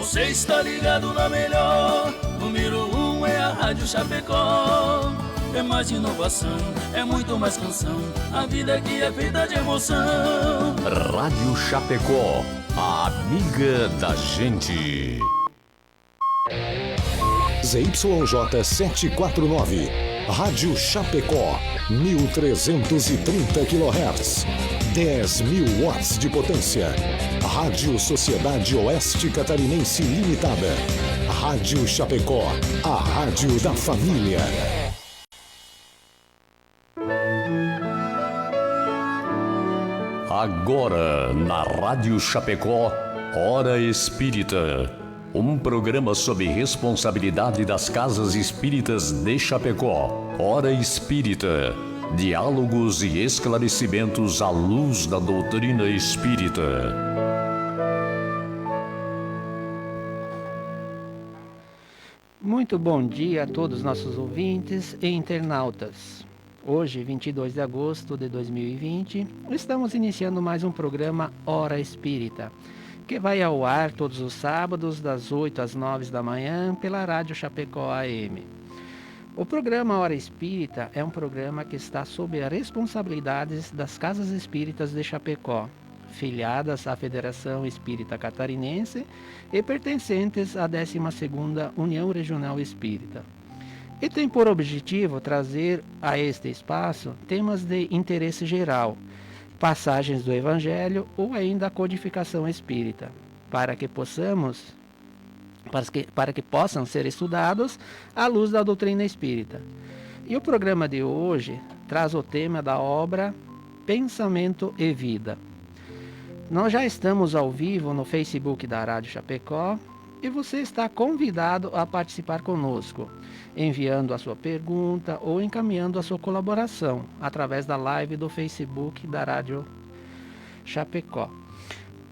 Você está ligado na melhor, número 1 é a Rádio Chapecó. É mais inovação, é muito mais canção, a vida aqui é feita de emoção. Rádio Chapecó, a amiga da gente. ZYJ 749, Rádio Chapecó, 1330 kHz, 10.000 watts de potência. Rádio Sociedade Oeste Catarinense Limitada. Rádio Chapecó, a rádio da família. Agora, na Rádio Chapecó, Hora Espírita. Um programa sob responsabilidade das Casas Espíritas de Chapecó. Hora Espírita. Diálogos e esclarecimentos à luz da doutrina espírita. Muito bom dia a todos os nossos ouvintes e internautas. Hoje, 22 de agosto de 2020, estamos iniciando mais um programa Hora Espírita, que vai ao ar todos os sábados, das 8 às 9 da manhã, pela Rádio Chapecó AM. O programa Hora Espírita é um programa que está sob a responsabilidade das Casas Espíritas de Chapecó, filiadas à Federação Espírita Catarinense e pertencentes à 12ª União Regional Espírita. E tem por objetivo trazer a este espaço temas de interesse geral, passagens do Evangelho ou ainda a codificação espírita, para que possam ser estudados à luz da doutrina espírita. E o programa de hoje traz o tema da obra Pensamento e Vida. Nós já estamos ao vivo no Facebook da Rádio Chapecó e você está convidado a participar conosco, enviando a sua pergunta ou encaminhando a sua colaboração através da live do Facebook da Rádio Chapecó,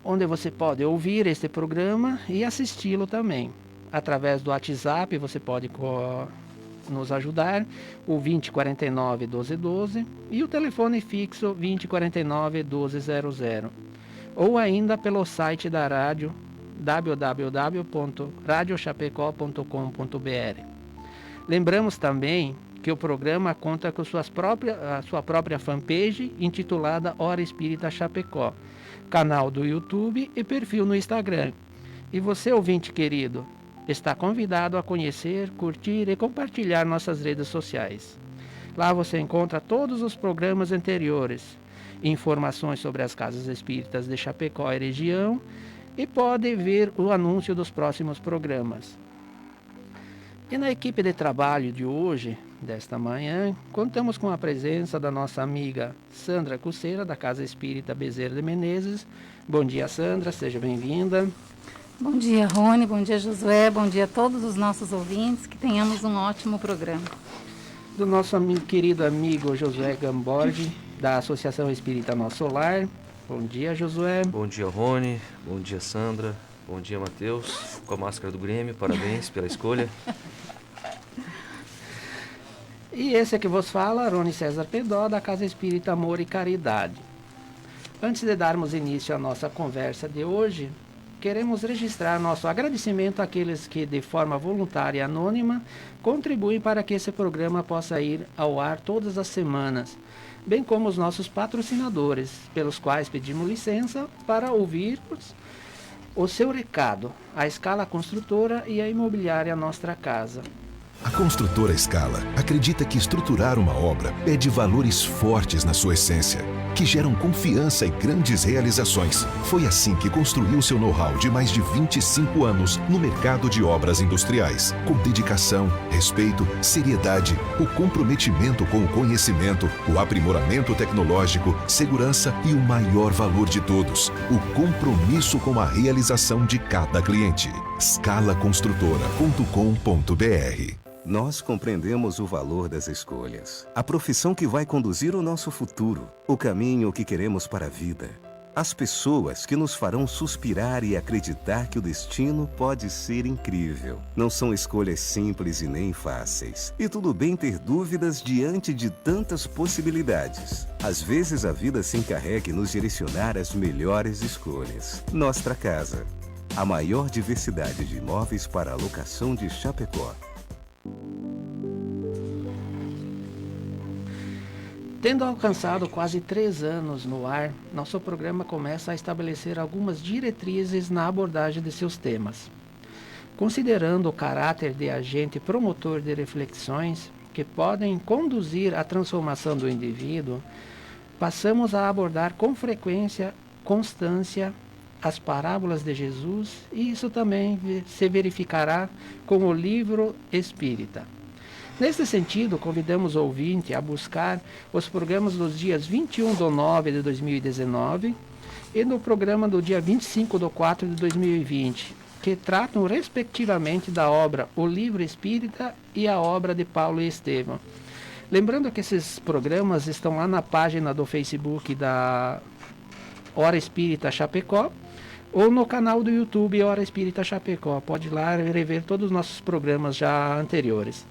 onde você pode ouvir este programa e assisti-lo também. Através do WhatsApp você pode nos ajudar, o 2049 1212 e o telefone fixo 2049 1200, ou ainda pelo site da rádio www.radiochapecó.com.br. Lembramos também que o programa conta com a sua própria fanpage intitulada Hora Espírita Chapecó, canal do YouTube e perfil no Instagram. E você, ouvinte querido, está convidado a conhecer, curtir e compartilhar nossas redes sociais. Lá você encontra todos os programas anteriores, informações sobre as Casas Espíritas de Chapecó e região, e pode ver o anúncio dos próximos programas. E na equipe de trabalho de hoje, desta manhã, contamos com a presença da nossa amiga Sandra Cusseira, da Casa Espírita Bezerra de Menezes. Bom dia, Sandra, seja bem-vinda. Bom dia, Rony, bom dia, Josué, bom dia a todos os nossos ouvintes, que tenhamos um ótimo programa. Do nosso querido amigo Josué Gamborg, da Associação Espírita Nosso Lar. Bom dia, Josué. Bom dia, Rony. Bom dia, Sandra. Bom dia, Matheus. Com a máscara do Grêmio, parabéns pela escolha. E esse que vos fala, Rony César Pedó, da Casa Espírita Amor e Caridade. Antes de darmos início à nossa conversa de hoje, queremos registrar nosso agradecimento àqueles que, de forma voluntária e anônima, contribuem para que esse programa possa ir ao ar todas as semanas, bem como os nossos patrocinadores, pelos quais pedimos licença para ouvirmos o seu recado, a Escala Construtora e a Imobiliária Nossa Casa. A construtora Scala acredita que estruturar uma obra pede valores fortes na sua essência, que geram confiança e grandes realizações. Foi assim que construiu seu know-how de mais de 25 anos no mercado de obras industriais, com dedicação, respeito, seriedade, o comprometimento com o conhecimento, o aprimoramento tecnológico, segurança e o maior valor de todos, o compromisso com a realização de cada cliente. scalaconstrutora.com.br. Nós compreendemos o valor das escolhas, a profissão que vai conduzir o nosso futuro, o caminho que queremos para a vida, as pessoas que nos farão suspirar e acreditar que o destino pode ser incrível. Não são escolhas simples e nem fáceis. E tudo bem ter dúvidas diante de tantas possibilidades. Às vezes a vida se encarrega em nos direcionar às melhores escolhas. Nossa Casa. a maior diversidade de imóveis para alocação de Chapecó. Tendo alcançado quase 3 anos no ar, nosso programa começa a estabelecer algumas diretrizes na abordagem de seus temas. Considerando o caráter de agente promotor de reflexões que podem conduzir à transformação do indivíduo, passamos a abordar com constância, as parábolas de Jesus, e isso também se verificará com o livro espírita. Neste sentido, convidamos o ouvinte a buscar os programas dos dias 21/9 de 2019 e no programa do dia 25/4 de 2020, que tratam respectivamente da obra O Livro Espírita e a obra de Paulo e Estevão. Lembrando que esses programas estão lá na página do Facebook da Hora Espírita Chapecó ou no canal do YouTube Hora Espírita Chapecó. Pode ir lá rever todos os nossos programas já anteriores.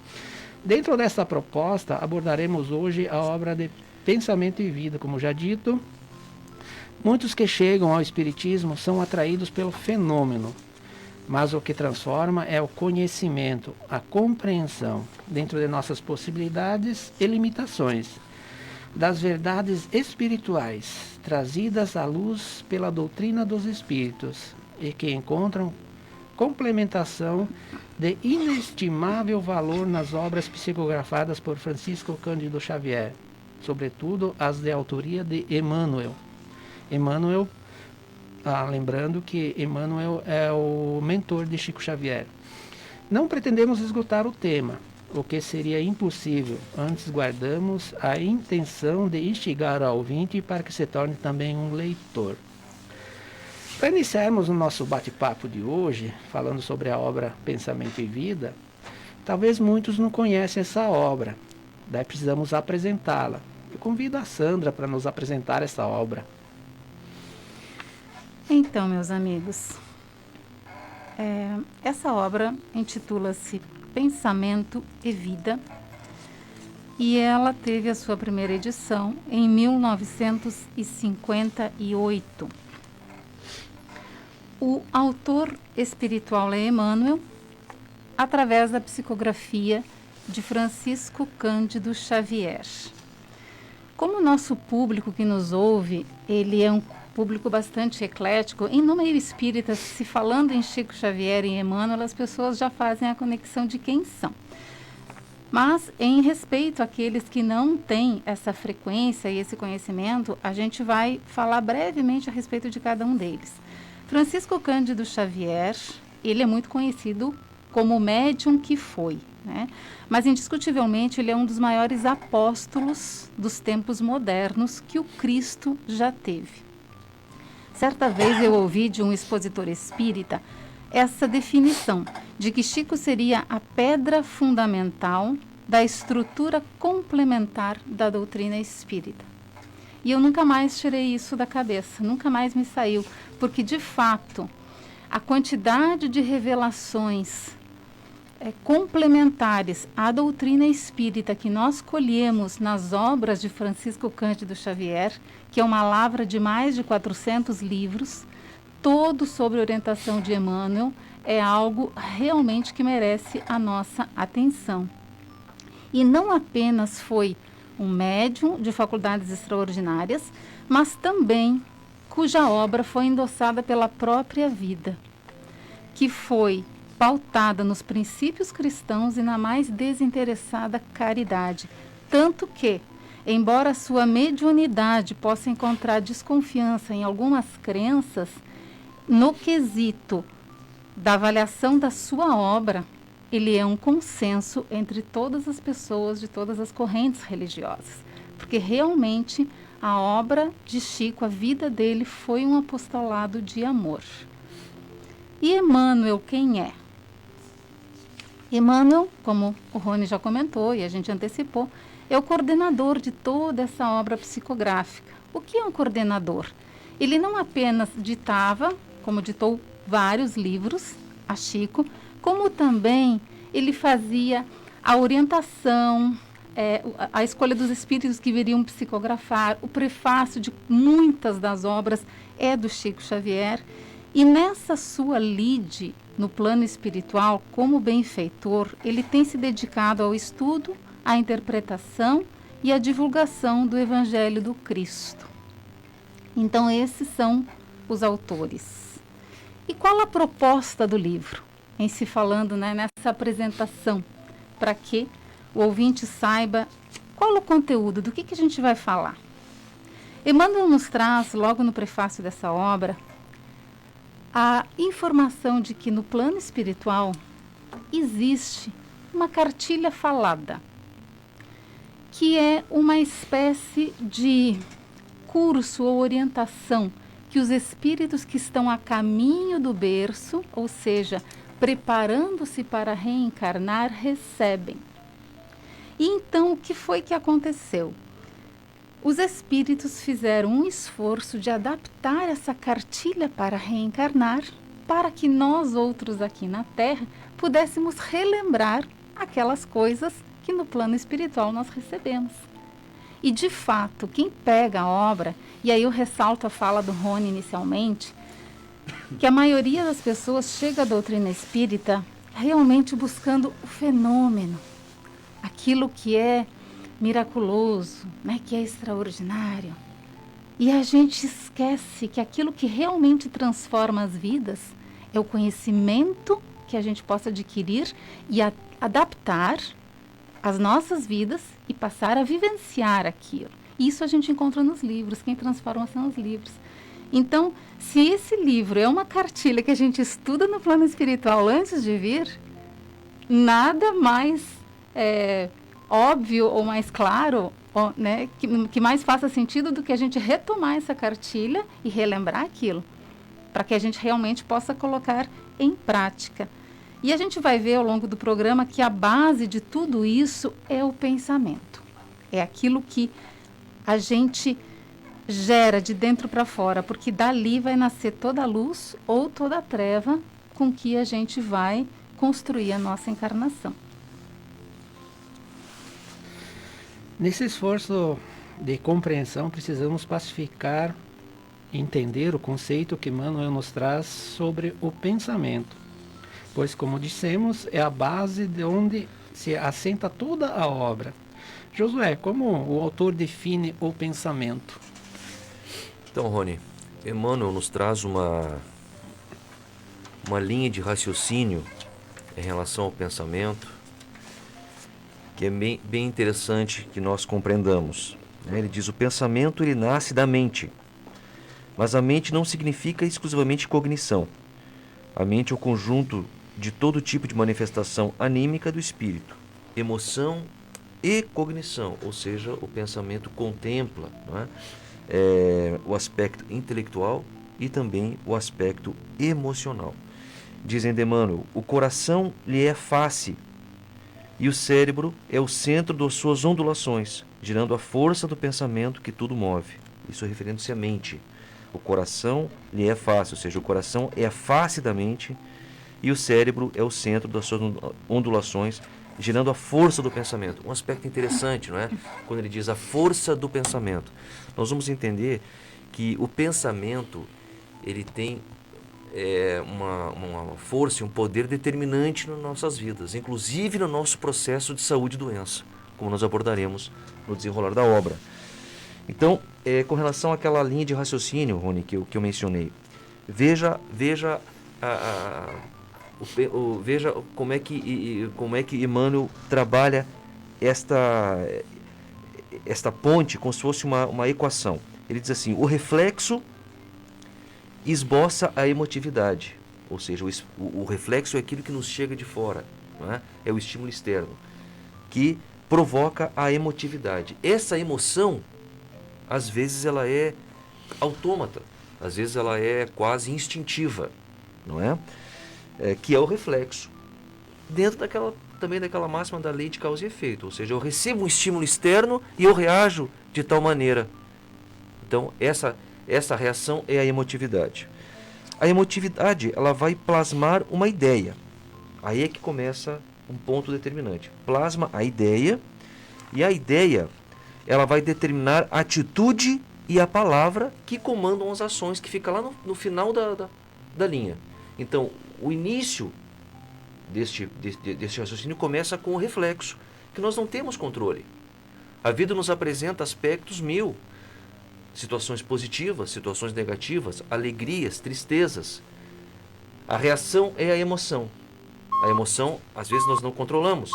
Dentro desta proposta, abordaremos hoje a obra de Pensamento e Vida. Como já dito, muitos que chegam ao Espiritismo são atraídos pelo fenômeno, mas o que transforma é o conhecimento, a compreensão, dentro de nossas possibilidades e limitações, das verdades espirituais, trazidas à luz pela doutrina dos Espíritos, e que encontram complementação de inestimável valor nas obras psicografadas por Francisco Cândido Xavier, sobretudo as de autoria de Emmanuel. Lembrando que Emmanuel é o mentor de Chico Xavier. Não pretendemos esgotar o tema, o que seria impossível. Antes guardamos a intenção de instigar ao ouvinte para que se torne também um leitor. Para iniciarmos o nosso bate-papo de hoje, falando sobre a obra Pensamento e Vida, talvez muitos não conhecem essa obra, daí precisamos apresentá-la. Eu convido a Sandra para nos apresentar essa obra. Então, meus amigos, essa obra intitula-se Pensamento e Vida e ela teve a sua primeira edição em 1958. O autor espiritual é Emmanuel, através da psicografia de Francisco Cândido Xavier. Como o nosso público que nos ouve, ele é um público bastante eclético, e no meio espírita, se falando em Chico Xavier e Emmanuel, as pessoas já fazem a conexão de quem são. Mas, em respeito àqueles que não têm essa frequência e esse conhecimento, a gente vai falar brevemente a respeito de cada um deles. Francisco Cândido Xavier, ele é muito conhecido como o médium que foi, né? Mas indiscutivelmente ele é um dos maiores apóstolos dos tempos modernos que o Cristo já teve. Certa vez eu ouvi de um expositor espírita essa definição de que Chico seria a pedra fundamental da estrutura complementar da doutrina espírita. E eu nunca mais tirei isso da cabeça, nunca mais me saiu, porque de fato a quantidade de revelações complementares à doutrina espírita que nós colhemos nas obras de Francisco Cândido Xavier, que é uma lavra de mais de 400 livros, todo sobre orientação de Emmanuel, é algo realmente que merece a nossa atenção. E não apenas foi um médium de faculdades extraordinárias, mas também cuja obra foi endossada pela própria vida, que foi pautada nos princípios cristãos e na mais desinteressada caridade. Tanto que, embora sua mediunidade possa encontrar desconfiança em algumas crenças, no quesito da avaliação da sua obra, ele é um consenso entre todas as pessoas de todas as correntes religiosas. Porque realmente a obra de Chico, a vida dele, foi um apostolado de amor. E Emmanuel, quem é? Emmanuel, como o Rony já comentou e a gente antecipou, é o coordenador de toda essa obra psicográfica. O que é um coordenador? Ele não apenas ditava, como ditou vários livros a Chico, como também ele fazia a orientação, a escolha dos espíritos que viriam psicografar. O prefácio de muitas das obras é do Chico Xavier. E nessa sua lide no plano espiritual, como benfeitor, ele tem se dedicado ao estudo, à interpretação e à divulgação do Evangelho do Cristo. Então, esses são os autores. E qual a proposta do livro? Em se falando, né, nessa apresentação, para que o ouvinte saiba qual o conteúdo, do que a gente vai falar. Emmanuel nos traz, logo no prefácio dessa obra, a informação de que no plano espiritual existe uma cartilha falada, que é uma espécie de curso ou orientação que os espíritos que estão a caminho do berço, ou seja, preparando-se para reencarnar, recebem. E então, o que foi que aconteceu? Os espíritos fizeram um esforço de adaptar essa cartilha para reencarnar, para que nós outros aqui na Terra pudéssemos relembrar aquelas coisas que no plano espiritual nós recebemos. E, de fato, quem pega a obra, e aí eu ressalto a fala do Rony inicialmente, que a maioria das pessoas chega à doutrina espírita realmente buscando o fenômeno, aquilo que é miraculoso, né, que é extraordinário. E a gente esquece que aquilo que realmente transforma as vidas é o conhecimento que a gente possa adquirir e adaptar as nossas vidas e passar a vivenciar aquilo. Isso a gente encontra nos livros, quem transforma são os livros. Então, se esse livro é uma cartilha que a gente estuda no plano espiritual antes de vir, nada mais óbvio ou mais claro, né, que mais faça sentido do que a gente retomar essa cartilha e relembrar aquilo, para que a gente realmente possa colocar em prática. E a gente vai ver ao longo do programa que a base de tudo isso é o pensamento. É aquilo que a gente gera de dentro para fora, porque dali vai nascer toda a luz ou toda a treva com que a gente vai construir a nossa encarnação. Nesse esforço de compreensão, precisamos pacificar e entender o conceito que Emmanuel nos traz sobre o pensamento, pois, como dissemos, é a base de onde se assenta toda a obra. Josué, como o autor define o pensamento? Então, Rony, Emmanuel nos traz uma linha de raciocínio em relação ao pensamento que é bem interessante que nós compreendamos. Ele diz: o pensamento ele nasce da mente, mas a mente não significa exclusivamente cognição. A mente é o conjunto de todo tipo de manifestação anímica do espírito, emoção e cognição, ou seja, o pensamento contempla, não é? O aspecto intelectual e também o aspecto emocional. Dizendo Emmanuel, o coração lhe é face e o cérebro é o centro das suas ondulações, girando a força do pensamento que tudo move. Isso referindo-se à mente. O coração lhe é face, ou seja, o coração é a face da mente e o cérebro é o centro das suas ondulações, girando a força do pensamento. Um aspecto interessante, não é? Quando ele diz a força do pensamento. Nós vamos entender que o pensamento ele tem uma força e um poder determinante nas nossas vidas, inclusive no nosso processo de saúde e doença, como nós abordaremos no desenrolar da obra. Então, com relação àquela linha de raciocínio, Rony, que eu mencionei, veja como é que Emmanuel trabalha esta ponte como se fosse uma equação. Ele diz assim: o reflexo esboça a emotividade, ou seja, o reflexo é aquilo que nos chega de fora, não é? É o estímulo externo que provoca a emotividade. Essa emoção, às vezes ela é autômata, às vezes ela é quase instintiva, não é? Que é o reflexo, dentro também daquela máxima da lei de causa e efeito, ou seja, eu recebo um estímulo externo e eu reajo de tal maneira. Então, essa reação é a emotividade. A emotividade, ela vai plasmar uma ideia. Aí é que começa um ponto determinante. Plasma a ideia, e a ideia, ela vai determinar a atitude e a palavra que comandam as ações, que fica lá no final da linha. Então, o início deste raciocínio começa com o reflexo, que nós não temos controle. A vida nos apresenta aspectos 1000, situações positivas, situações negativas, alegrias, tristezas. A reação é a emoção. A emoção, às vezes, nós não controlamos.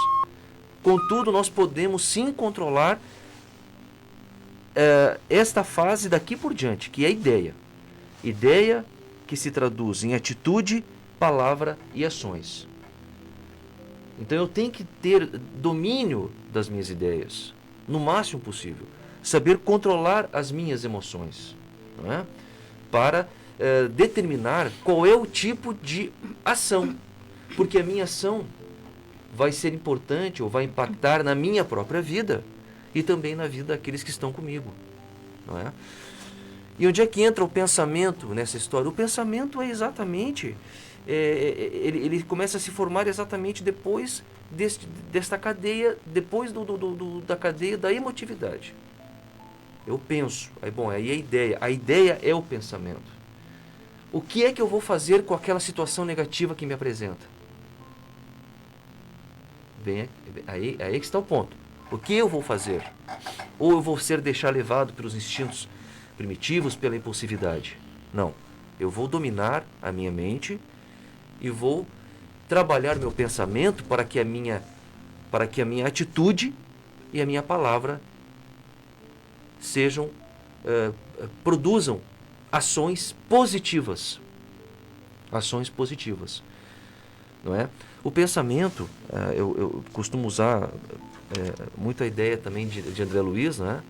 Contudo, nós podemos sim controlar esta fase daqui por diante, que é a ideia. Ideia que se traduz em atitude, palavra e ações. Então eu tenho que ter domínio das minhas ideias, no máximo possível. Saber controlar as minhas emoções, não é? Para determinar qual é o tipo de ação. Porque a minha ação vai ser importante ou vai impactar na minha própria vida e também na vida daqueles que estão comigo, não é? E onde é que entra o pensamento nessa história? O pensamento é exatamente, ele começa a se formar exatamente depois desta cadeia, depois da cadeia da emotividade. Eu penso, aí a ideia é o pensamento. O que é que eu vou fazer com aquela situação negativa que me apresenta? Aí que está o ponto. O que eu vou fazer? Ou eu vou deixar levado pelos instintos primitivos, pela impulsividade? Não. Eu vou dominar a minha mente e vou trabalhar meu pensamento para que a minha atitude e a minha palavra produzam ações positivas. Ações positivas. Não é? O pensamento, eu costumo usar muita ideia também de André Luiz, né?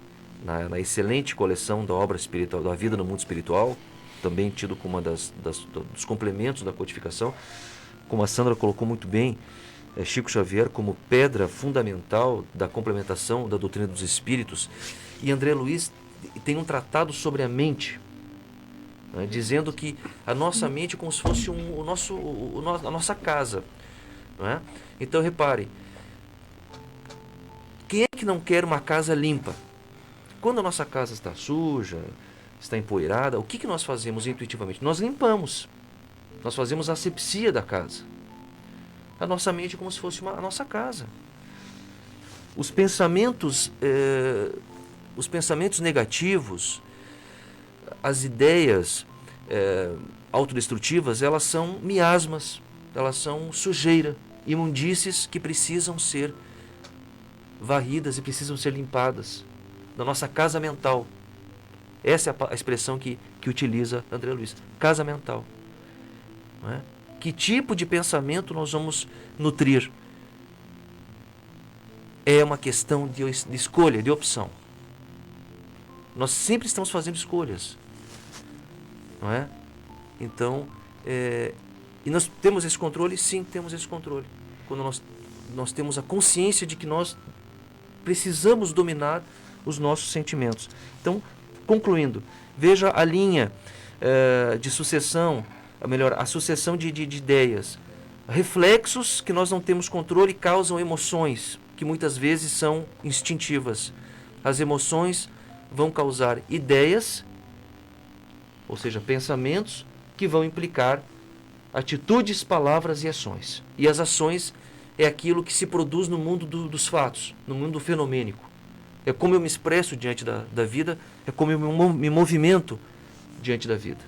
Na excelente coleção da obra espiritual, da Vida no Mundo Espiritual, também tido como uma dos complementos da codificação, como a Sandra colocou muito bem, Chico Xavier como pedra fundamental da complementação da doutrina dos espíritos, e André Luiz tem um tratado sobre a mente, né, dizendo que a nossa mente é como se fosse a nossa casa, não é? Então repare, quem é que não quer uma casa limpa? Quando a nossa casa está suja, está empoeirada, o que nós fazemos intuitivamente? Nós limpamos. Nós fazemos a asepsia da casa. A nossa mente é como se fosse a nossa casa. Os pensamentos negativos, as ideias autodestrutivas, elas são miasmas, elas são sujeira, imundícies que precisam ser varridas e precisam ser limpadas da nossa casa mental. Essa é a expressão que utiliza André Luiz, casa mental. Não é? Que tipo de pensamento nós vamos nutrir? É uma questão de escolha, de opção. Nós sempre estamos fazendo escolhas, não é? Então, e nós temos esse controle? Sim, temos esse controle. Quando nós temos a consciência de que nós precisamos dominar os nossos sentimentos. Então, concluindo, veja a linha de sucessão, a sucessão de ideias. Reflexos que nós não temos controle causam emoções, que muitas vezes são instintivas. As emoções vão causar ideias, ou seja, pensamentos, que vão implicar atitudes, palavras e ações. E as ações é aquilo que se produz no mundo dos fatos, no mundo fenomênico. É como eu me expresso diante da vida, é como eu me movimento diante da vida.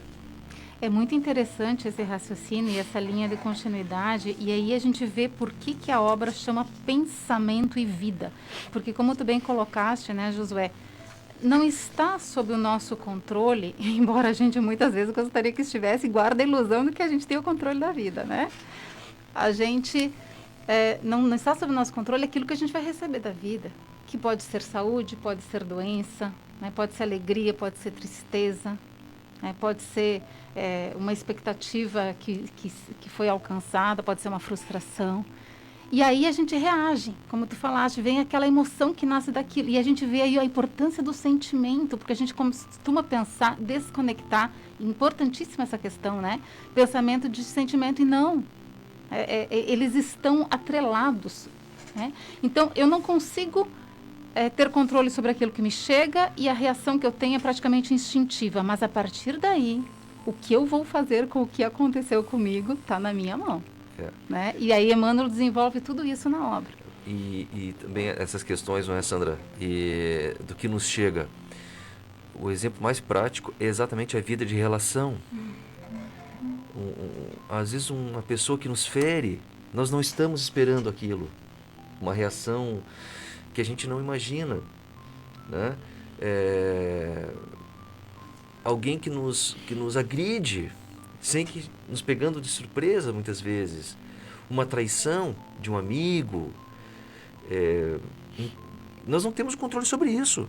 É muito interessante esse raciocínio e essa linha de continuidade, e aí a gente vê por que a obra chama Pensamento e Vida. Porque, como tu bem colocaste, né, Josué, não está sob o nosso controle, embora a gente muitas vezes gostaria que estivesse, e guarda a ilusão de que a gente tem o controle da vida, né? A gente não está sob o nosso controle aquilo que a gente vai receber da vida, que pode ser saúde, pode ser doença, né? Pode ser alegria, pode ser tristeza, né? Pode ser uma expectativa que foi alcançada, pode ser uma frustração. E aí a gente reage, como tu falaste, vem aquela emoção que nasce daquilo. E a gente vê aí a importância do sentimento, porque a gente costuma pensar, desconectar, importantíssima essa questão, né? Pensamento de sentimento, e não. Eles estão atrelados, né? Então, eu não consigo ter controle sobre aquilo que me chega, e a reação que eu tenho é praticamente instintiva. Mas a partir daí, o que eu vou fazer com o que aconteceu comigo está na minha mão. É. Né? E aí Emmanuel desenvolve tudo isso na obra. E também essas questões, não é, Sandra? E do que nos chega. O exemplo mais prático é exatamente a vida de relação. Às vezes uma pessoa que nos fere, nós não estamos esperando aquilo. Uma reação que a gente não imagina. Né? Alguém que nos agride, sem que nos pegando de surpresa muitas vezes. Uma traição de um amigo. Nós não temos controle sobre isso.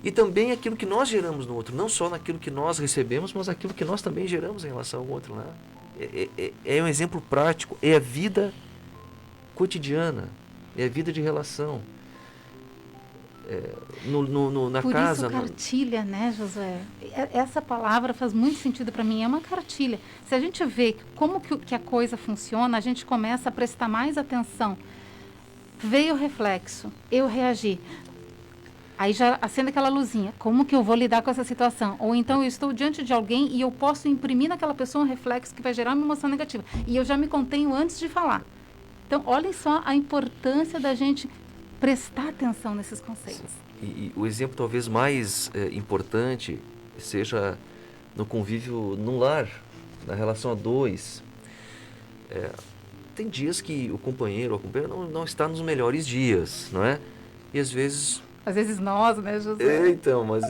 E também aquilo que nós geramos no outro, não só naquilo que nós recebemos, mas aquilo que nós também geramos em relação ao outro. Né? É um exemplo prático, é a vida cotidiana, é a vida de relação. Na Por casa. Por isso cartilha, né, Josué? Essa palavra faz muito sentido para mim, é uma cartilha. Se a gente vê como que a coisa funciona, a gente começa a prestar mais atenção. Veio o reflexo, eu reagi. Aí já acende aquela luzinha, como que eu vou lidar com essa situação? Ou então eu estou diante de alguém e eu posso imprimir naquela pessoa um reflexo que vai gerar uma emoção negativa. E eu já me contenho antes de falar. Então, olhem só a importância da gente prestar atenção nesses conceitos. E o exemplo talvez mais importante seja no convívio no lar, na relação a dois. Tem dias que o companheiro ou a companheira não está nos melhores dias, não é? E às vezes... Às vezes nós, né, José? Então, mas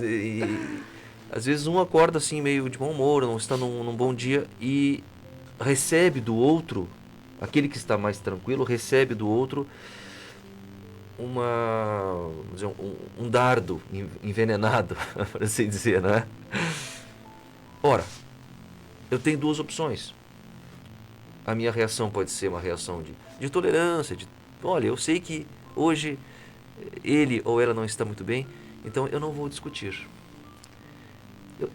às vezes um acorda assim meio de bom humor, não está num bom dia e recebe do outro, aquele que está mais tranquilo, recebe do outro um dardo envenenado, por assim dizer, não é? Ora, eu tenho duas opções. A minha reação pode ser uma reação de tolerância, olha, eu sei que hoje ele ou ela não está muito bem, então eu não vou discutir.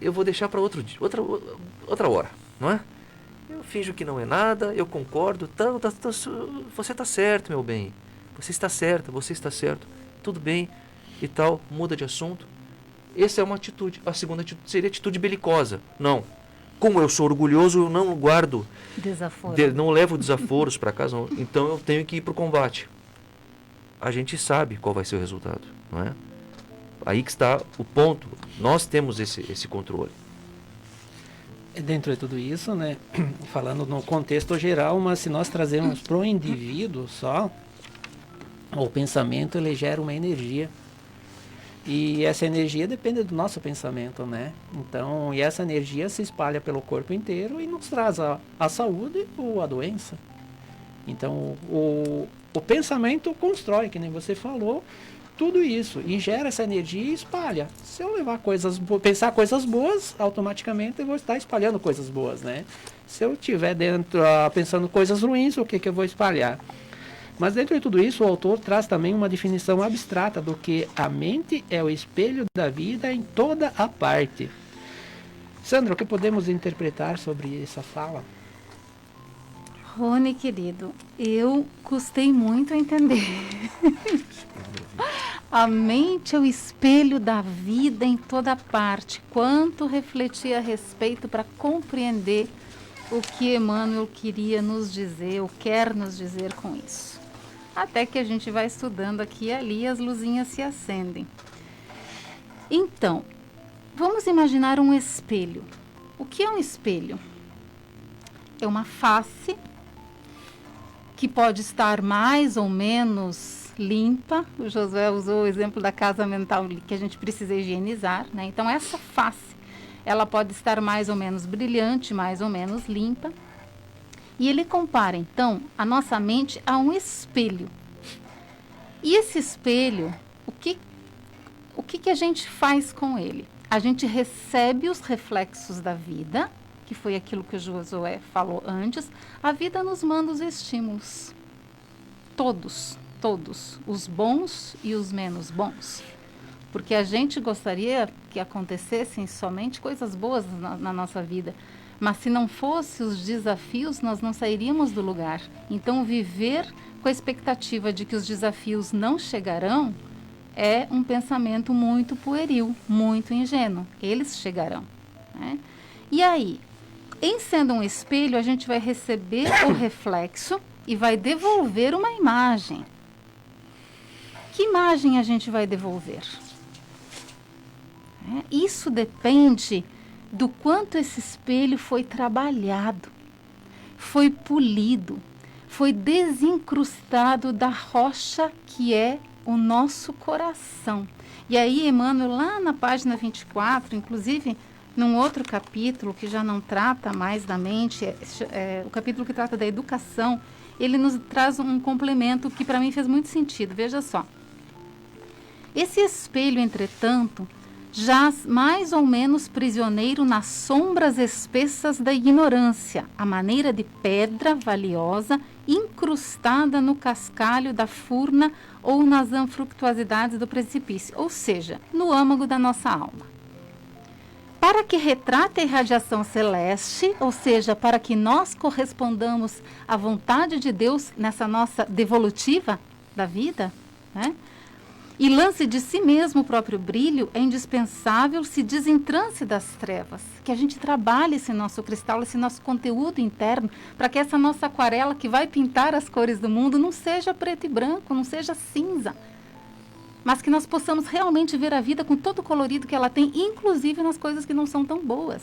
Eu vou deixar para outra hora, não é? Eu finjo que não é nada, eu concordo, você está certo, meu bem. Você está certa, você está certo, tudo bem e tal, muda de assunto. Essa é uma atitude. A segunda atitude seria atitude belicosa. Não. Como eu sou orgulhoso, eu não guardo desaforo. Não levo desaforos para casa, não. Então eu tenho que ir para o combate. A gente sabe qual vai ser o resultado, não é? Aí que está o ponto. Nós temos esse controle. Dentro de tudo isso, né, falando no contexto geral, mas se nós trazemos para o indivíduo só, o pensamento ele gera uma energia. E essa energia depende do nosso pensamento, né? Então, e essa energia se espalha pelo corpo inteiro e nos traz a saúde ou a doença. Então, o pensamento constrói, que nem você falou, tudo isso. E gera essa energia e espalha. Se eu levar pensar coisas boas, automaticamente eu vou estar espalhando coisas boas, né? Se eu estiver pensando coisas ruins, o que eu vou espalhar? Mas dentro de tudo isso, o autor traz também uma definição abstrata do que a mente é o espelho da vida em toda a parte. Sandra, o que podemos interpretar sobre essa fala? Rony, querido, eu custei muito a entender. A mente é o espelho da vida em toda parte. Quanto refleti a respeito para compreender o que Emmanuel queria nos dizer, ou quer nos dizer com isso. Até que a gente vai estudando aqui e ali, as luzinhas se acendem. Então, vamos imaginar um espelho. O que é um espelho? É uma face que pode estar mais ou menos limpa. O Josué usou o exemplo da casa mental que a gente precisa higienizar, né? Então, essa face, ela pode estar mais ou menos brilhante, mais ou menos limpa. E ele compara, então, a nossa mente a um espelho. E esse espelho, o que a gente faz com ele? A gente recebe os reflexos da vida, que foi aquilo que o Josué falou antes. A vida nos manda os estímulos. Todos, os bons e os menos bons. Porque a gente gostaria que acontecessem somente coisas boas na nossa vida. Mas se não fossem os desafios, nós não sairíamos do lugar. Então, viver com a expectativa de que os desafios não chegarão é um pensamento muito pueril, muito ingênuo. Eles chegarão. né? E aí, em sendo um espelho, a gente vai receber o reflexo e vai devolver uma imagem. Que imagem a gente vai devolver? Isso depende do quanto esse espelho foi trabalhado, foi polido, foi desincrustado da rocha que é o nosso coração. E aí, Emmanuel, lá na página 24, inclusive num outro capítulo que já não trata mais da mente, o capítulo que trata da educação, ele nos traz um complemento que para mim fez muito sentido. Veja só. Esse espelho, entretanto, jaz mais ou menos prisioneiro nas sombras espessas da ignorância, à maneira de pedra valiosa incrustada no cascalho da furna ou nas anfructuosidades do precipício, ou seja, no âmago da nossa alma. Para que retrate a irradiação celeste, ou seja, para que nós correspondamos à vontade de Deus nessa nossa devolutiva da vida, né? E lance de si mesmo o próprio brilho, é indispensável se desentrance das trevas, que a gente trabalhe esse nosso cristal, esse nosso conteúdo interno, para que essa nossa aquarela que vai pintar as cores do mundo não seja preto e branco, não seja cinza, mas que nós possamos realmente ver a vida com todo o colorido que ela tem, inclusive nas coisas que não são tão boas,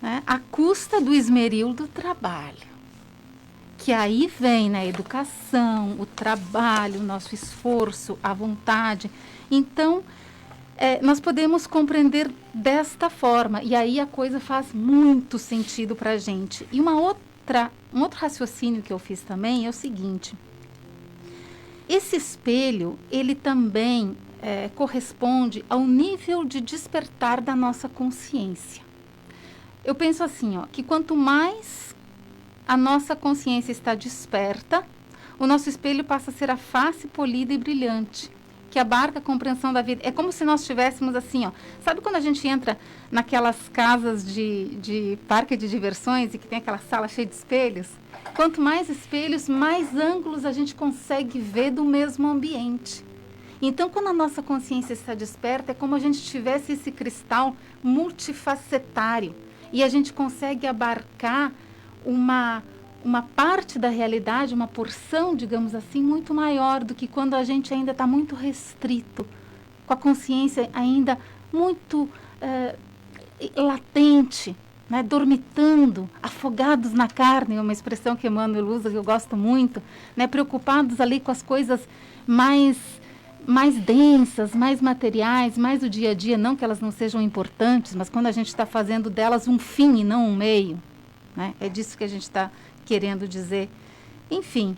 né? À custa do esmeril do trabalho. Que aí vem, né, a educação, o trabalho, o nosso esforço, a vontade. Então, nós podemos compreender desta forma. E aí a coisa faz muito sentido para a gente. E um outro raciocínio que eu fiz também é o seguinte. Esse espelho, ele também corresponde ao nível de despertar da nossa consciência. Eu penso assim, ó, que quanto mais a nossa consciência está desperta, o nosso espelho passa a ser a face polida e brilhante, que abarca a compreensão da vida. É como se nós estivéssemos assim, ó. Sabe quando a gente entra naquelas casas de parque de diversões e que tem aquela sala cheia de espelhos? Quanto mais espelhos, mais ângulos a gente consegue ver do mesmo ambiente. Então, quando a nossa consciência está desperta, é como a gente tivesse esse cristal multifacetário e a gente consegue abarcar uma parte da realidade, uma porção, digamos assim, muito maior do que quando a gente ainda está muito restrito, com a consciência ainda muito latente, né, dormitando, afogados na carne, é uma expressão que Emmanuel usa, que eu gosto muito, né, preocupados ali com as coisas mais densas, mais materiais, mais do dia a dia, não que elas não sejam importantes, mas quando a gente está fazendo delas um fim e não um meio, né? É disso que a gente está querendo dizer. Enfim,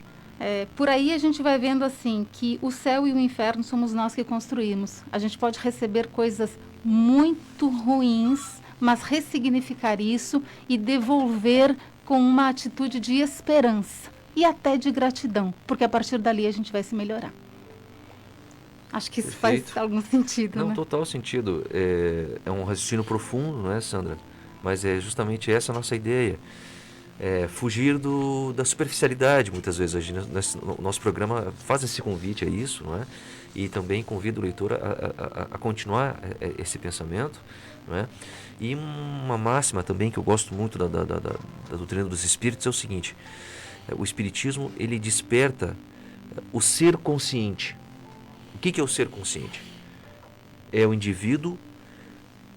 por aí a gente vai vendo assim que o céu e o inferno somos nós que construímos. A gente pode receber coisas muito ruins, mas ressignificar isso e devolver com uma atitude de esperança e até de gratidão, porque a partir dali a gente vai se melhorar. Acho que isso Perfeito. faz algum sentido, Não, né? total sentido. É um raciocínio profundo, não é, Sandra? Mas é justamente essa a nossa ideia. Fugir da superficialidade, muitas vezes. O nosso programa faz esse convite a isso, não é? E também convida o leitor a continuar esse pensamento, não é? E uma máxima também que eu gosto muito da doutrina dos espíritos é o seguinte: o espiritismo, ele desperta o ser consciente. O que é o ser consciente? É o indivíduo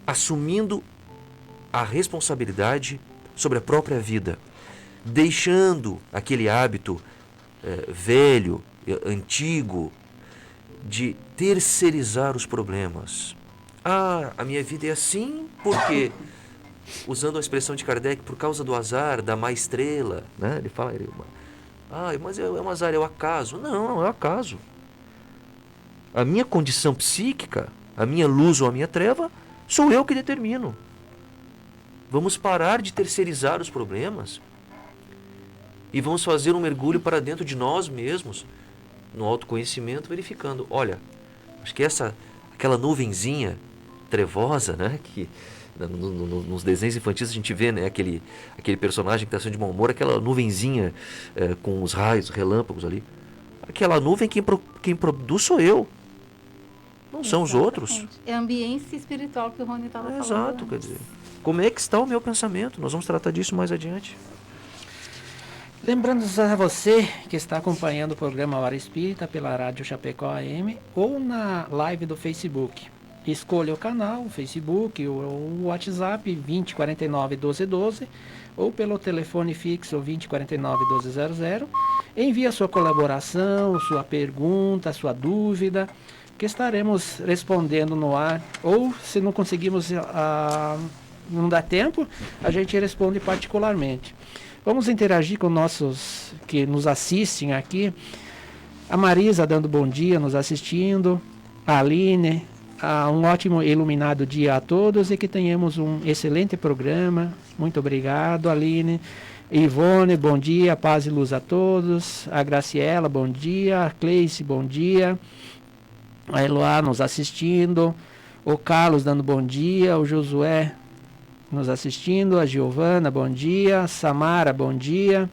assumindo a responsabilidade sobre a própria vida, deixando aquele hábito velho, antigo, de terceirizar os problemas. A minha vida é assim porque, usando a expressão de Kardec, por causa do azar, da má estrela, né? Ele fala, mas é um azar, é o acaso. Não é o acaso. A minha condição psíquica, a minha luz ou a minha treva, sou eu que determino. Vamos parar de terceirizar os problemas e vamos fazer um mergulho para dentro de nós mesmos, no autoconhecimento, verificando, olha, acho que aquela nuvenzinha trevosa, né, que nos desenhos infantis a gente vê, né, aquele personagem que está sendo de mau humor, aquela nuvenzinha com os raios, relâmpagos ali, aquela nuvem quem produz sou eu. não são os outros. É a ambiência espiritual que o Rony estava falando. Exato, quer dizer, como é que está o meu pensamento? Nós vamos tratar disso mais adiante. Lembrando a você que está acompanhando o programa Hora Espírita pela Rádio Chapecó AM ou na live do Facebook. Escolha o canal, o Facebook, o WhatsApp 2049 1212 ou pelo telefone fixo 2049 1200. Envie a sua colaboração, sua pergunta, sua dúvida, que estaremos respondendo no ar. Ou, se não conseguimos, não dá tempo, a gente responde particularmente. Vamos interagir com nossos que nos assistem aqui. A Marisa dando bom dia, nos assistindo. A Aline, um ótimo e iluminado dia a todos e que tenhamos um excelente programa. Muito obrigado, Aline. Ivone, bom dia, paz e luz a todos. A Graciela, bom dia. A Cleice, bom dia. A Eloá nos assistindo. O Carlos dando bom dia. O Josué nos assistindo. A Giovana, bom dia. A Samara, bom dia.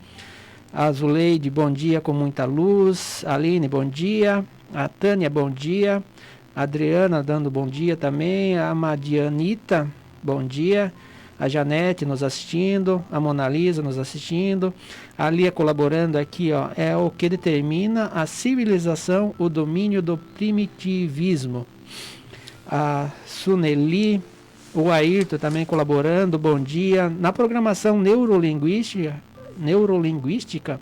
A Zuleide, bom dia com muita luz. A Aline, bom dia. A Tânia, bom dia. A Adriana dando bom dia também. A Madianita, bom dia. A Janete nos assistindo. A Mona Lisa nos assistindo. A Lia colaborando aqui, ó. É o que determina a civilização, o domínio do primitivismo. A Suneli, o Ayrton também colaborando, bom dia. Na programação neurolinguística,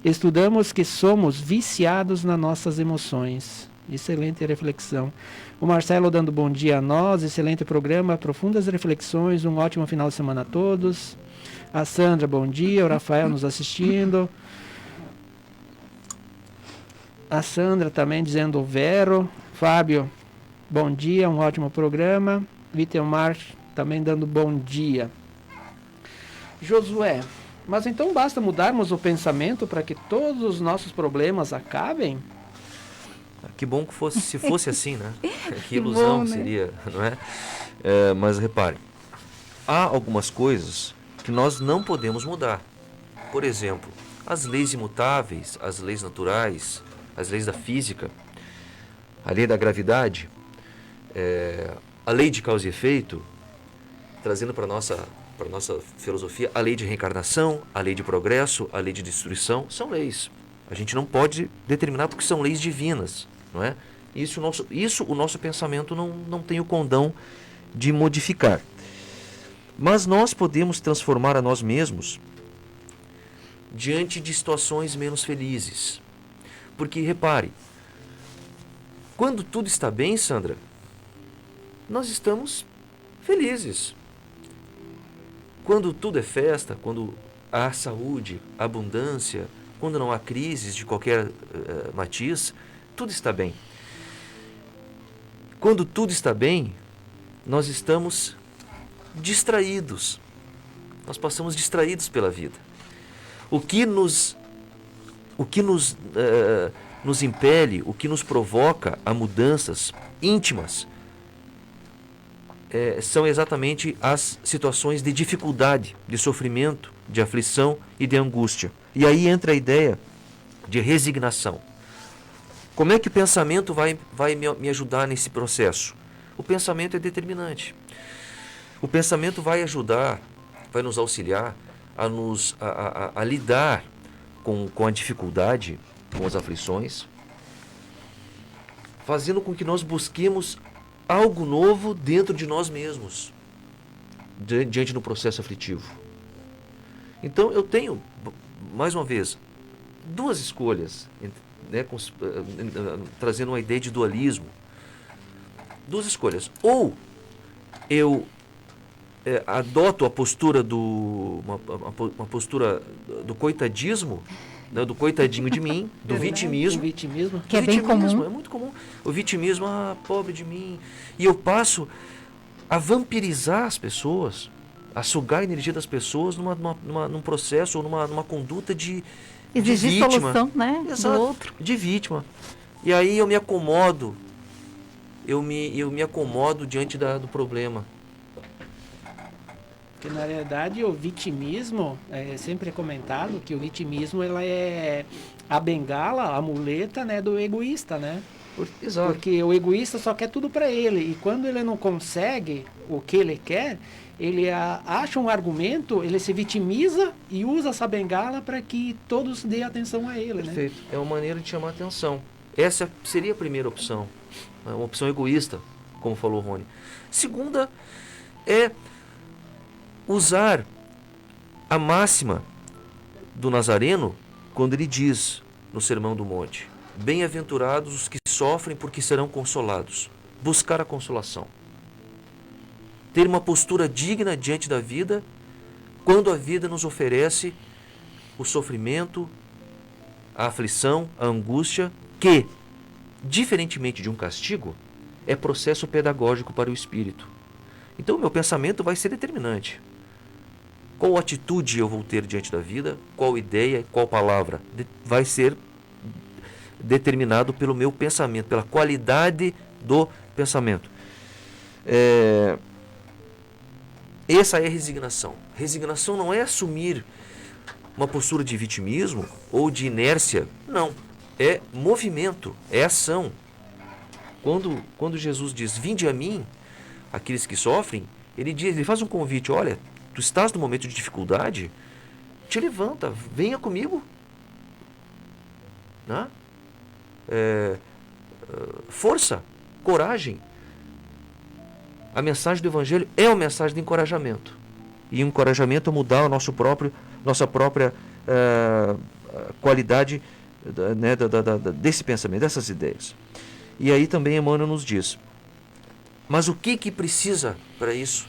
estudamos que somos viciados nas nossas emoções. Excelente reflexão. O Marcelo dando bom dia a nós, excelente programa, profundas reflexões, um ótimo final de semana a todos. A Sandra, bom dia. O Rafael nos assistindo. A Sandra também dizendo Vero. Fábio, bom dia, um ótimo programa. Vitemar também dando bom dia. Josué, mas então basta mudarmos o pensamento para que todos os nossos problemas acabem? Que bom que fosse, se fosse assim, né? Que ilusão bom, né? Seria, não é? Mas repare, há algumas coisas que nós não podemos mudar. Por exemplo, as leis imutáveis, as leis naturais, as leis da física, a lei da gravidade, a lei de causa e efeito, trazendo para a nossa filosofia a lei de reencarnação, a lei de progresso, a lei de destruição, são leis. A gente não pode determinar porque são leis divinas, não é? Isso o nosso pensamento não tem o condão de modificar. Mas nós podemos transformar a nós mesmos diante de situações menos felizes. Porque, repare, quando tudo está bem, Sandra, nós estamos felizes. Quando tudo é festa, quando há saúde, abundância, quando não há crises de qualquer matiz, tudo está bem. Quando tudo está bem, nós estamos distraídos. Nós passamos distraídos pela vida. O que nos impele, o que nos provoca a mudanças íntimas, são exatamente as situações de dificuldade, de sofrimento, de aflição e de angústia. E aí entra a ideia de resignação. Como é que o pensamento vai me ajudar nesse processo? O pensamento é determinante. O pensamento vai ajudar, vai nos auxiliar a lidar com a dificuldade, com as aflições, fazendo com que nós busquemos algo novo dentro de nós mesmos, diante do processo aflitivo. Então eu tenho, mais uma vez, duas escolhas, né, trazendo uma ideia de dualismo. Duas escolhas. Ou eu adoto a postura uma postura do coitadismo, né, do coitadinho de mim, do vitimismo. Que é bem comum. É muito comum. O vitimismo, pobre de mim. E eu passo a vampirizar as pessoas, a sugar a energia das pessoas num processo ou numa conduta de exigir vítima. Solução, né? Exato, do outro. De vítima. E aí eu me acomodo. Eu me acomodo diante do problema. Porque, na realidade, o vitimismo, sempre é comentado que o vitimismo ela é a bengala, a muleta, né, do egoísta, né? Exato. Porque o egoísta só quer tudo para ele. E quando ele não consegue o que ele quer, ele acha um argumento, ele se vitimiza e usa essa bengala para que todos dêem atenção a ele. Perfeito. Né? É uma maneira de chamar atenção. Essa seria a primeira opção. Uma opção egoísta, como falou o Rony. Segunda é usar a máxima do Nazareno quando ele diz no Sermão do Monte: bem-aventurados os que sofrem, porque serão consolados. Buscar a consolação. Ter uma postura digna diante da vida, quando a vida nos oferece o sofrimento, a aflição, a angústia, que, diferentemente de um castigo, é processo pedagógico para o espírito. Então, o meu pensamento vai ser determinante. Qual atitude eu vou ter diante da vida, qual ideia, qual palavra, vai ser determinado pelo meu pensamento, pela qualidade do pensamento. Essa é a resignação. Resignação não é assumir uma postura de vitimismo ou de inércia, não. É movimento, é ação. Quando Jesus diz, vinde a mim, aqueles que sofrem, ele faz um convite, olha, tu estás num momento de dificuldade, te levanta, venha comigo. Né? Força, coragem. A mensagem do Evangelho é uma mensagem de encorajamento. E encorajamento é mudar a nossa própria qualidade, né, desse pensamento, dessas ideias. E aí também Emmanuel nos diz, mas o que precisa para isso?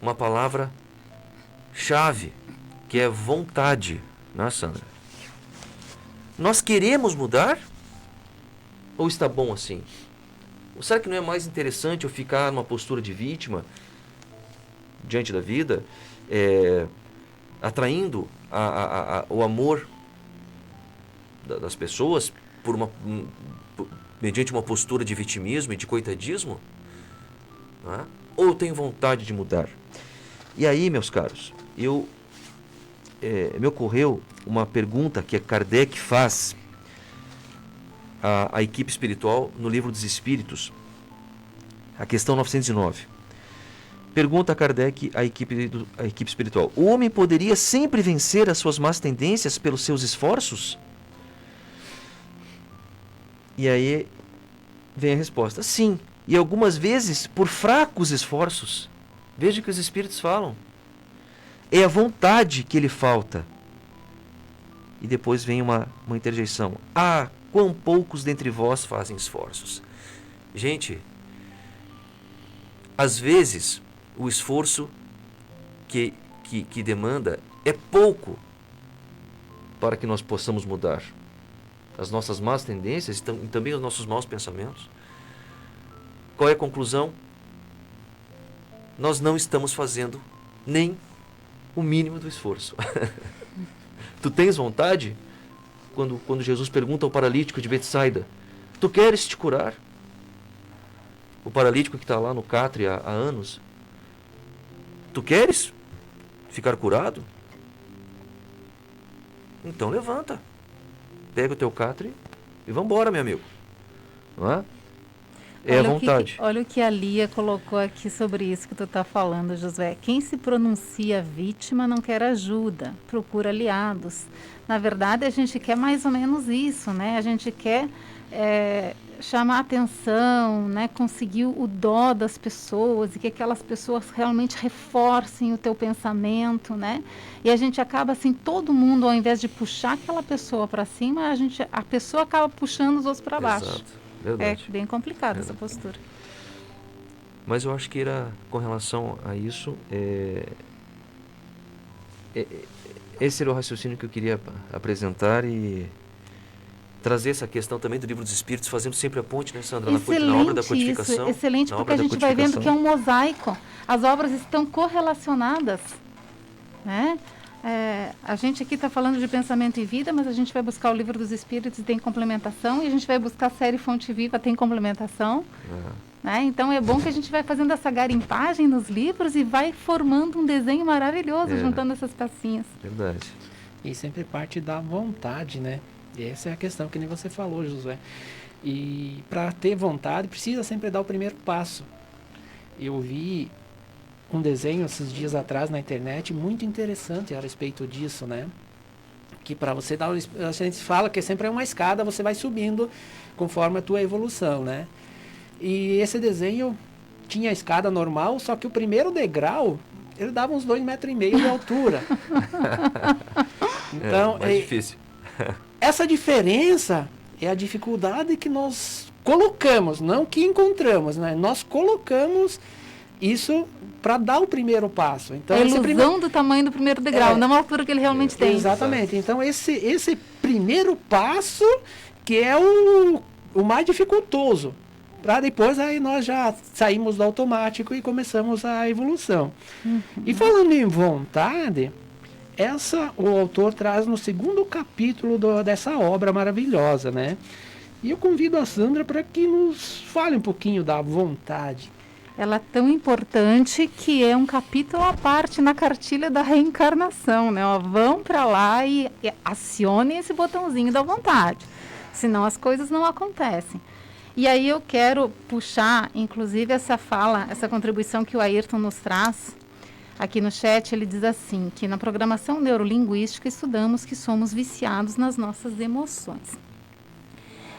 Uma palavra-chave, que é vontade, né, Sandra? Nós queremos mudar? Ou está bom assim? Ou será que não é mais interessante eu ficar numa postura de vítima diante da vida, atraindo o amor das pessoas mediante uma postura de vitimismo e de coitadismo? Não é? Ou eu tenho vontade de mudar? E aí, meus caros, me ocorreu uma pergunta que Kardec faz à equipe espiritual no Livro dos Espíritos, a questão 909. Pergunta a Kardec à equipe espiritual: o homem poderia sempre vencer as suas más tendências pelos seus esforços? E aí vem a resposta: sim, e algumas vezes por fracos esforços. Veja o que os Espíritos falam. É a vontade que lhe falta. E depois vem uma interjeição: ah, quão poucos dentre vós fazem esforços. Gente, às vezes o esforço que demanda é pouco para que nós possamos mudar as nossas más tendências e também os nossos maus pensamentos. Qual é a conclusão? Nós não estamos fazendo nem o mínimo do esforço. Tu tens vontade? Quando Jesus pergunta ao paralítico de Betsaida: tu queres te curar? O paralítico que está lá no catre há anos: tu queres ficar curado? Então levanta, pega o teu catre e vamos embora, meu amigo. Não é? É a vontade. Olha o que a Lia colocou aqui sobre isso que tu está falando, Josué. Quem se pronuncia vítima não quer ajuda, procura aliados. Na verdade, a gente quer mais ou menos isso, né? A gente quer chamar a atenção, né? Conseguir o dó das pessoas e que aquelas pessoas realmente reforcem o teu pensamento, né? E a gente acaba assim, todo mundo, ao invés de puxar aquela pessoa para cima, a pessoa acaba puxando os outros para baixo. Exato. Verdade. É bem complicado essa postura. Mas eu acho que com relação a isso, esse era o raciocínio que eu queria apresentar e trazer essa questão também do Livro dos Espíritos, fazendo sempre a ponte, né, Sandra? Na obra da codificação. Isso, excelente, porque a gente vai vendo que é um mosaico. As obras estão correlacionadas, né? A gente aqui está falando de pensamento e vida, mas a gente vai buscar o Livro dos Espíritos e tem complementação, e a gente vai buscar a série Fonte Viva, tem complementação. né? Então é bom que a gente vai fazendo essa garimpagem nos livros e vai formando um desenho maravilhoso, juntando essas pecinhas. Verdade. E sempre parte da vontade, né? E essa é a questão que nem você falou, Josué. E para ter vontade, precisa sempre dar o primeiro passo. Eu vi um desenho esses dias atrás na internet muito interessante a respeito disso, né? Que para você dar, a gente fala que sempre é uma escada, você vai subindo conforme a tua evolução, né? E esse desenho tinha a escada normal, só que o primeiro degrau, ele dava uns 2,5 metros de altura. Então, mais difícil. Essa diferença é a dificuldade que nós colocamos, não que encontramos, né? Nós colocamos isso para dar o primeiro passo. Então, a ilusão do tamanho do primeiro degrau, não a altura que ele realmente tem. Exatamente. Então, esse primeiro passo que é o mais dificultoso. Para depois, aí nós já saímos do automático e começamos a evolução. E falando em vontade, o autor traz no 2º capítulo dessa obra maravilhosa, né? E eu convido a Sandra para que nos fale um pouquinho da vontade. Ela é tão importante que é um capítulo à parte na cartilha da reencarnação, né? Ó, vão para lá e acionem esse botãozinho da vontade, senão as coisas não acontecem. E aí eu quero puxar, inclusive, essa fala, essa contribuição que o Ayrton nos traz aqui no chat. Ele diz assim, que na programação neurolinguística estudamos que somos viciados nas nossas emoções.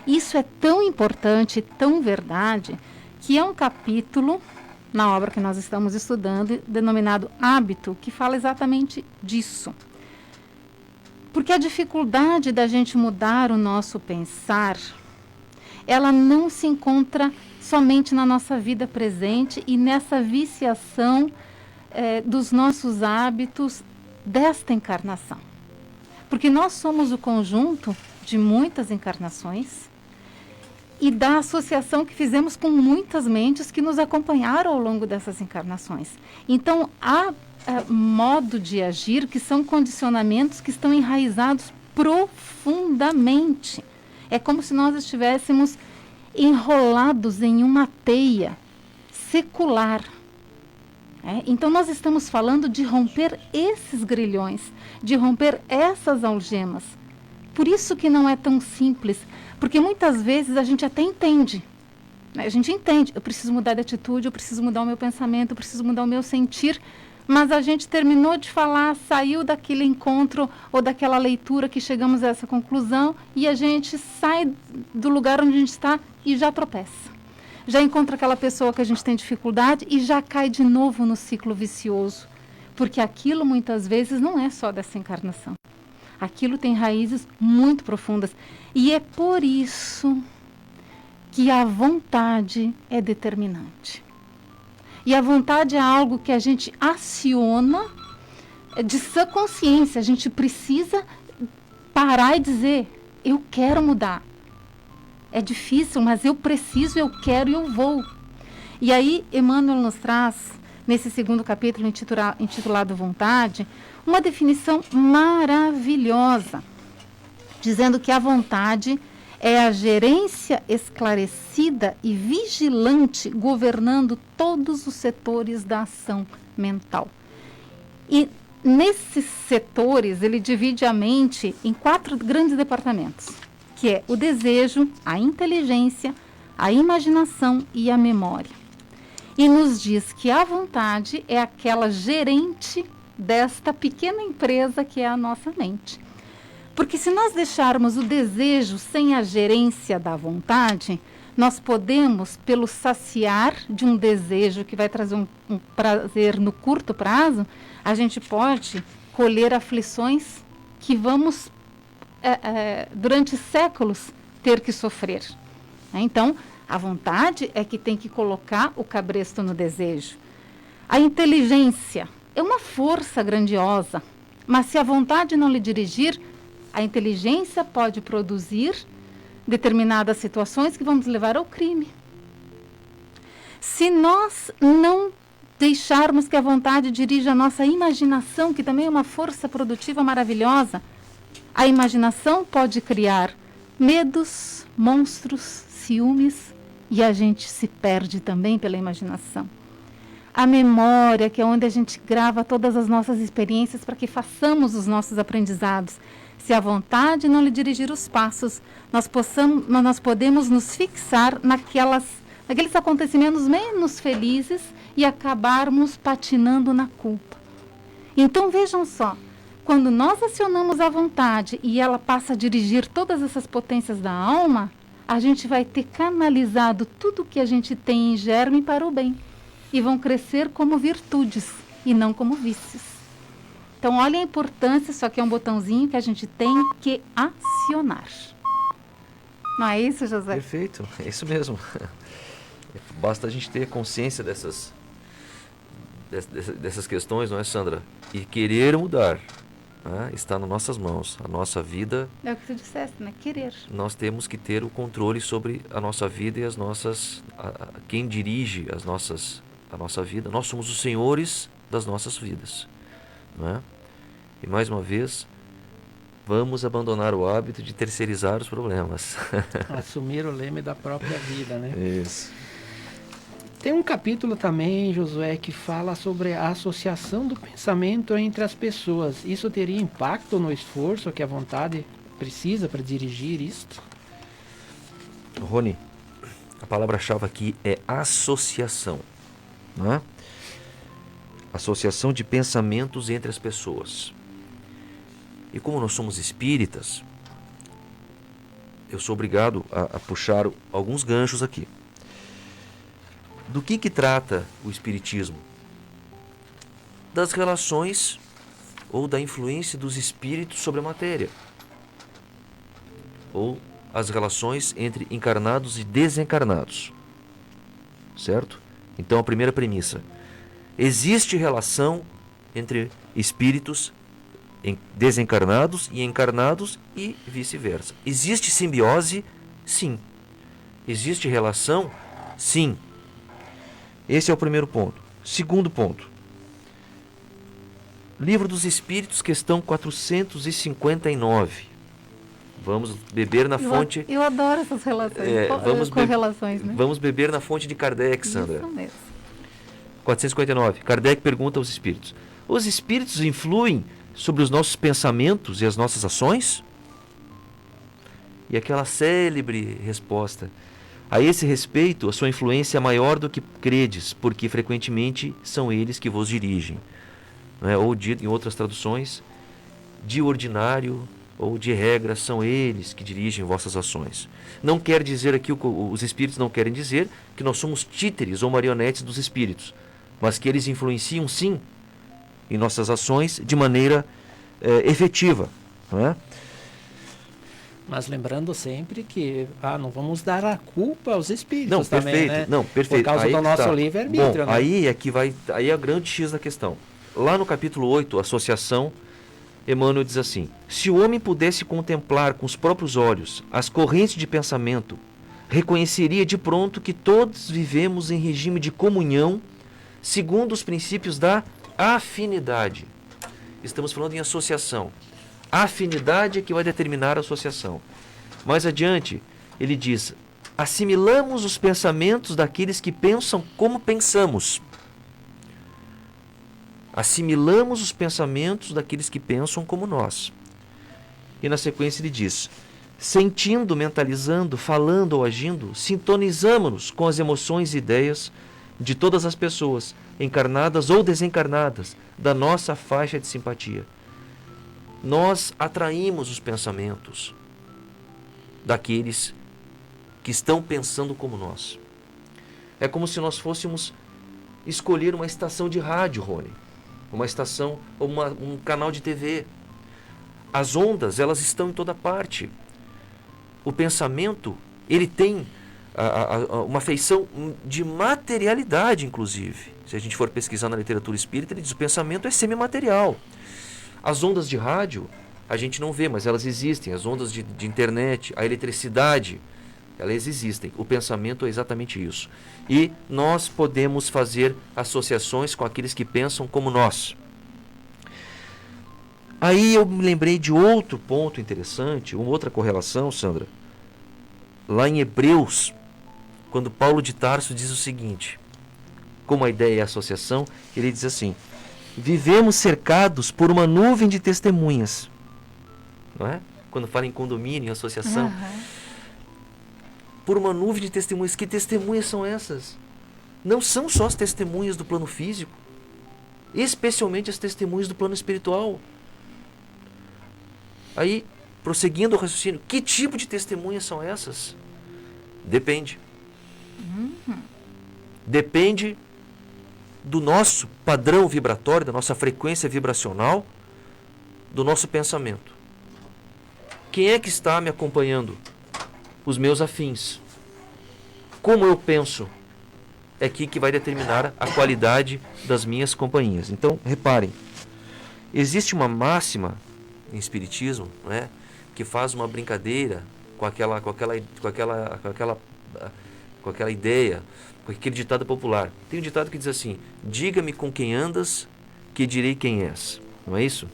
Isso é tão importante, tão verdade, que é um capítulo na obra que nós estamos estudando, denominado Hábito, que fala exatamente disso. Porque a dificuldade da gente mudar o nosso pensar, ela não se encontra somente na nossa vida presente e nessa viciação dos nossos hábitos desta encarnação. Porque nós somos o conjunto de muitas encarnações e da associação que fizemos com muitas mentes que nos acompanharam ao longo dessas encarnações. Então, há modo de agir que são condicionamentos que estão enraizados profundamente. É como se nós estivéssemos enrolados em uma teia secular. Então, nós estamos falando de romper esses grilhões, de romper essas algemas. Por isso que não é tão simples, porque muitas vezes a gente até entende. A gente entende, eu preciso mudar de atitude, eu preciso mudar o meu pensamento, eu preciso mudar o meu sentir, mas a gente terminou de falar, saiu daquele encontro ou daquela leitura que chegamos a essa conclusão e a gente sai do lugar onde a gente está e já tropeça. Já encontra aquela pessoa que a gente tem dificuldade e já cai de novo no ciclo vicioso, porque aquilo muitas vezes não é só dessa encarnação. Aquilo tem raízes muito profundas. E é por isso que a vontade é determinante. E a vontade é algo que a gente aciona de sã consciência. A gente precisa parar e dizer, eu quero mudar. É difícil, mas eu preciso, eu quero e eu vou. E aí, Emmanuel nos traz, nesse 2º capítulo intitulado Vontade, uma definição maravilhosa, dizendo que a vontade é a gerência esclarecida e vigilante governando todos os setores da ação mental. E nesses setores, ele divide a mente em 4 grandes departamentos, que é o desejo, a inteligência, a imaginação e a memória. E nos diz que a vontade é aquela gerente desta pequena empresa que é a nossa mente. Porque se nós deixarmos o desejo sem a gerência da vontade, nós podemos, pelo saciar de um desejo que vai trazer um prazer no curto prazo, a gente pode colher aflições que vamos, durante séculos, ter que sofrer. Então, a vontade é que tem que colocar o cabresto no desejo. A inteligência é uma força grandiosa, mas se a vontade não lhe dirigir, a inteligência pode produzir determinadas situações que vão nos levar ao crime. Se nós não deixarmos que a vontade dirija a nossa imaginação, que também é uma força produtiva maravilhosa, a imaginação pode criar medos, monstros, ciúmes e a gente se perde também pela imaginação. A memória, que é onde a gente grava todas as nossas experiências para que façamos os nossos aprendizados. Se a vontade não lhe dirigir os passos, nós podemos nos fixar naqueles acontecimentos menos felizes e acabarmos patinando na culpa. Então vejam só, quando nós acionamos a vontade e ela passa a dirigir todas essas potências da alma, a gente vai ter canalizado tudo que a gente tem em germe para o bem. E vão crescer como virtudes e não como vícios. Então, olha a importância, só que é um botãozinho que a gente tem que acionar. Não é isso, José? Perfeito, é isso mesmo. Basta a gente ter consciência dessas questões, não é, Sandra? E querer mudar. Está nas nossas mãos. A nossa vida... É o que tu disseste, né? Querer. Nós temos que ter o controle sobre a nossa vida e as nossas... quem dirige a nossa vida. Nós somos os senhores das nossas vidas. Não é? E mais uma vez, vamos abandonar o hábito de terceirizar os problemas. Assumir o leme da própria vida, né? Isso. Tem um capítulo também, Josué, que fala sobre a associação do pensamento entre as pessoas. Isso teria impacto no esforço que a vontade precisa para dirigir isto? Rony, a palavra-chave aqui é associação. Não é? Associação de pensamentos entre as pessoas. E como nós somos espíritas, eu sou obrigado a puxar alguns ganchos aqui. Do que trata o espiritismo? Das relações ou da influência dos espíritos sobre a matéria. Ou as relações entre encarnados e desencarnados. Certo? Então, a primeira premissa: existe relação entre espíritos desencarnados e encarnados e vice-versa. Existe simbiose? Sim. Existe relação? Sim. Esse é o primeiro ponto. Segundo ponto. Livro dos Espíritos, questão 459. Vamos beber na fonte... Eu adoro essas relações, correlações, né? Vamos beber na fonte de Kardec, Sandra. Isso mesmo. 459. Kardec pergunta aos espíritos: os espíritos influem sobre os nossos pensamentos e as nossas ações? E aquela célebre resposta: a esse respeito, a sua influência é maior do que credes, porque frequentemente são eles que vos dirigem. Não é? Ou, em outras traduções, de ordinário ou de regra, são eles que dirigem vossas ações. Não quer dizer aqui, os espíritos não querem dizer que nós somos títeres ou marionetes dos espíritos, mas que eles influenciam sim em nossas ações de maneira efetiva. Não é? Mas lembrando sempre que não vamos dar a culpa aos espíritos. Não, também, perfeito, né? não, perfeito. Por causa aí do nosso tá. livre-arbítrio. Bom, né? aí é o grande X da questão. Lá no capítulo 8, Associação, Emmanuel diz assim: se o homem pudesse contemplar com os próprios olhos as correntes de pensamento, reconheceria de pronto que todos vivemos em regime de comunhão, segundo os princípios da afinidade. Estamos falando em associação. A afinidade é que vai determinar a associação. Mais adiante, ele diz: assimilamos os pensamentos daqueles que pensam como pensamos. Assimilamos os pensamentos daqueles que pensam como nós. E na sequência ele diz: sentindo, mentalizando, falando ou agindo, sintonizamos-nos com as emoções e ideias de todas as pessoas, encarnadas ou desencarnadas, da nossa faixa de simpatia. Nós atraímos os pensamentos daqueles que estão pensando como nós. É como se nós fôssemos escolher uma estação de rádio, Rony, uma estação ou um canal de TV. As ondas, elas estão em toda parte. O pensamento, ele tem uma feição de materialidade, inclusive. Se a gente for pesquisar na literatura espírita, ele diz: o pensamento é semimaterial. As ondas de rádio, a gente não vê, mas elas existem. As ondas de internet, a eletricidade, elas existem. O pensamento é exatamente isso. E nós podemos fazer associações com aqueles que pensam como nós. Aí eu me lembrei de outro ponto interessante, uma outra correlação, Sandra. Lá em Hebreus, quando Paulo de Tarso diz o seguinte, como a ideia é a associação, ele diz assim: vivemos cercados por uma nuvem de testemunhas. Não é? Quando fala em condomínio, em associação. Por uma nuvem de testemunhas. Que testemunhas são essas? Não são só as testemunhas do plano físico, especialmente as testemunhas do plano espiritual. Aí, prosseguindo o raciocínio, que tipo de testemunhas são essas? Depende. Depende do nosso padrão vibratório, da nossa frequência vibracional, do nosso pensamento. Quem é que está me acompanhando? Os meus afins. Como eu penso é aqui que vai determinar a qualidade das minhas companhias. Então, reparem, existe uma máxima em espiritismo, não é, que faz uma brincadeira com aquela ideia, com aquele ditado popular. Tem um ditado que diz assim: diga-me com quem andas, que direi quem és. Não é isso?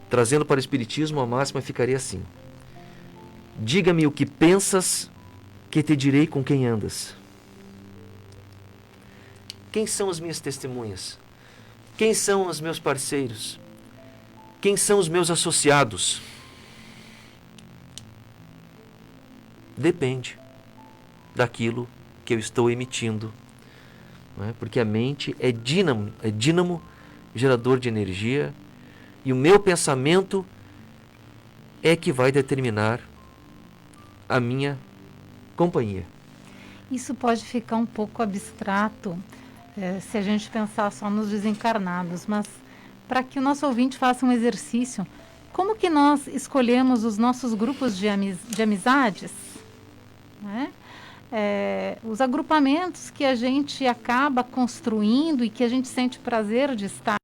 Trazendo para o espiritismo, a máxima ficaria assim: diga-me o que pensas, que te direi com quem andas. Quem são as minhas testemunhas? Quem são os meus parceiros? Quem são os meus associados? Depende daquilo que eu estou emitindo. Não é? Porque a mente é dínamo gerador de energia, e o meu pensamento é que vai determinar a minha companhia. Isso pode ficar um pouco abstrato se a gente pensar só nos desencarnados, mas para que o nosso ouvinte faça um exercício, como que nós escolhemos os nossos grupos de amizades? Né? Os agrupamentos que a gente acaba construindo e que a gente sente prazer de estar.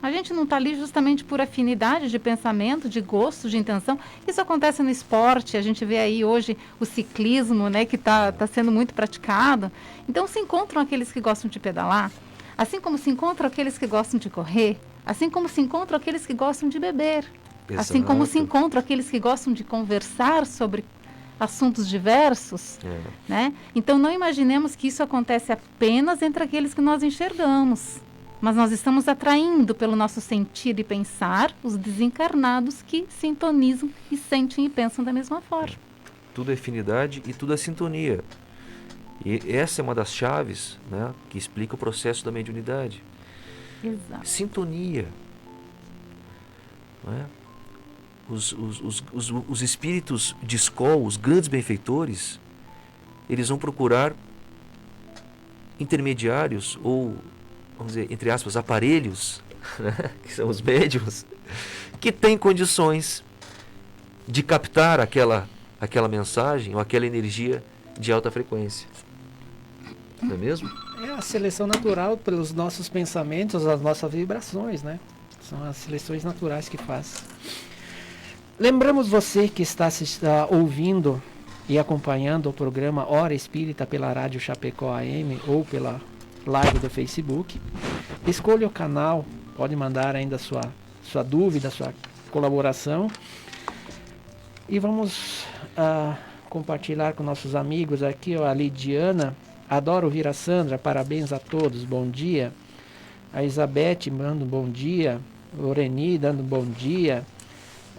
A gente não está ali justamente por afinidade de pensamento, de gosto, de intenção. Isso acontece no esporte, a gente vê aí hoje o ciclismo, né, que está sendo muito praticado. Então se encontram aqueles que gostam de pedalar, assim como se encontram aqueles que gostam de correr, assim como se encontram aqueles que gostam de beber, assim como se encontram aqueles que gostam de conversar sobre assuntos diversos. Né? Então não imaginemos que isso acontece apenas entre aqueles que nós enxergamos. Mas nós estamos atraindo pelo nosso sentir e pensar os desencarnados que sintonizam e sentem e pensam da mesma forma. Tudo é afinidade e tudo é sintonia. E essa é uma das chaves, né, que explica o processo da mediunidade. Exato. Sintonia. Não é? Os espíritos de escola, os grandes benfeitores, eles vão procurar intermediários ou, vamos dizer, entre aspas, aparelhos, né, que são os médiuns, que têm condições de captar aquela mensagem ou aquela energia de alta frequência. Não é mesmo? É a seleção natural pelos nossos pensamentos, as nossas vibrações, né? São as seleções naturais que faz. Lembramos você que está ouvindo e acompanhando o programa Hora Espírita pela Rádio Chapecó AM ou pela live do Facebook. Escolha o canal, pode mandar ainda sua dúvida, sua colaboração. E vamos compartilhar com nossos amigos aqui, a Lidiana. Adoro ouvir a Sandra, parabéns a todos, bom dia. A Isabete manda um bom dia. Loreni dando um bom dia.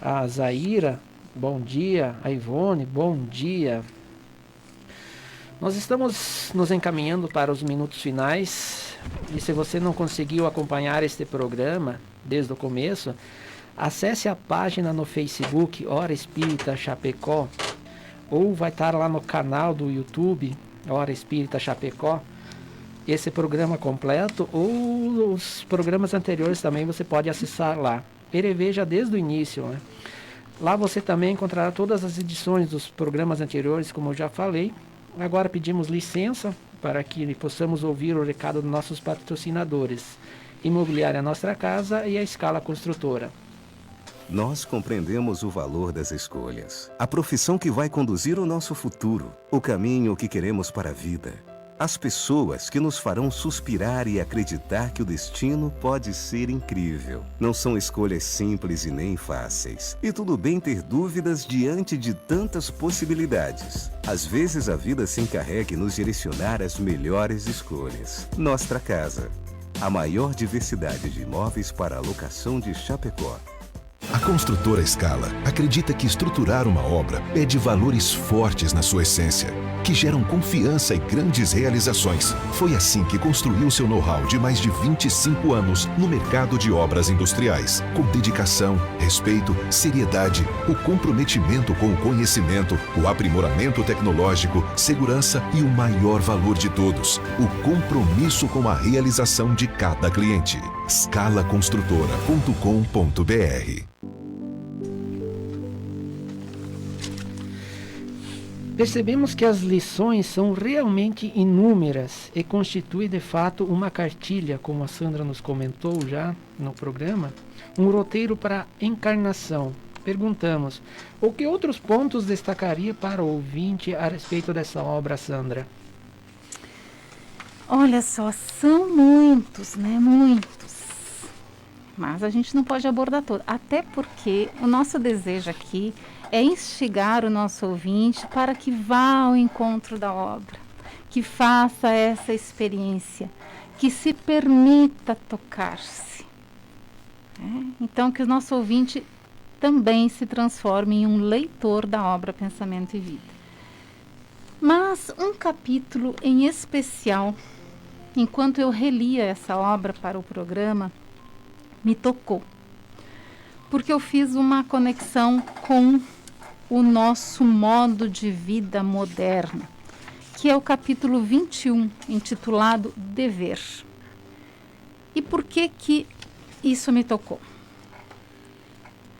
A Zaira, bom dia. A Ivone, bom dia. Nós estamos nos encaminhando para os minutos finais. E se você não conseguiu acompanhar este programa desde o começo, acesse a página no Facebook Hora Espírita Chapecó, ou vai estar lá no canal do YouTube Hora Espírita Chapecó, esse programa completo, ou os programas anteriores também você pode acessar lá. Ele veja desde o início, né? Lá você também encontrará todas as edições dos programas anteriores, como eu já falei. Agora pedimos licença para que possamos ouvir o recado dos nossos patrocinadores, Imobiliária Nossa Casa e a Escala Construtora. Nós compreendemos o valor das escolhas, a profissão que vai conduzir o nosso futuro, o caminho que queremos para a vida. As pessoas que nos farão suspirar e acreditar que o destino pode ser incrível. Não são escolhas simples e nem fáceis. E tudo bem ter dúvidas diante de tantas possibilidades. Às vezes a vida se encarrega em nos direcionar às melhores escolhas. Nostra Casa. A maior diversidade de imóveis para a locação de Chapecó. A construtora Scala acredita que estruturar uma obra pede valores fortes na sua essência, que geram confiança e grandes realizações. Foi assim que construiu seu know-how de mais de 25 anos no mercado de obras industriais, com dedicação, respeito, seriedade, o comprometimento com o conhecimento, o aprimoramento tecnológico, segurança e o maior valor de todos, o compromisso com a realização de cada cliente. scalaconstrutora.com.br. Percebemos que as lições são realmente inúmeras e constituem de fato uma cartilha, como a Sandra nos comentou já no programa, um roteiro para a encarnação. Perguntamos, o que outros pontos destacaria para o ouvinte a respeito dessa obra, Sandra? Olha só, são muitos, né? Muitos. Mas a gente não pode abordar todo, até porque o nosso desejo aqui é instigar o nosso ouvinte para que vá ao encontro da obra, que faça essa experiência, que se permita tocar-se. Então, que o nosso ouvinte também se transforme em um leitor da obra Pensamento e Vida. Mas um capítulo em especial, enquanto eu relia essa obra para o programa, me tocou, porque eu fiz uma conexão com o nosso modo de vida moderno, que é o capítulo 21, intitulado Dever. E por que isso me tocou?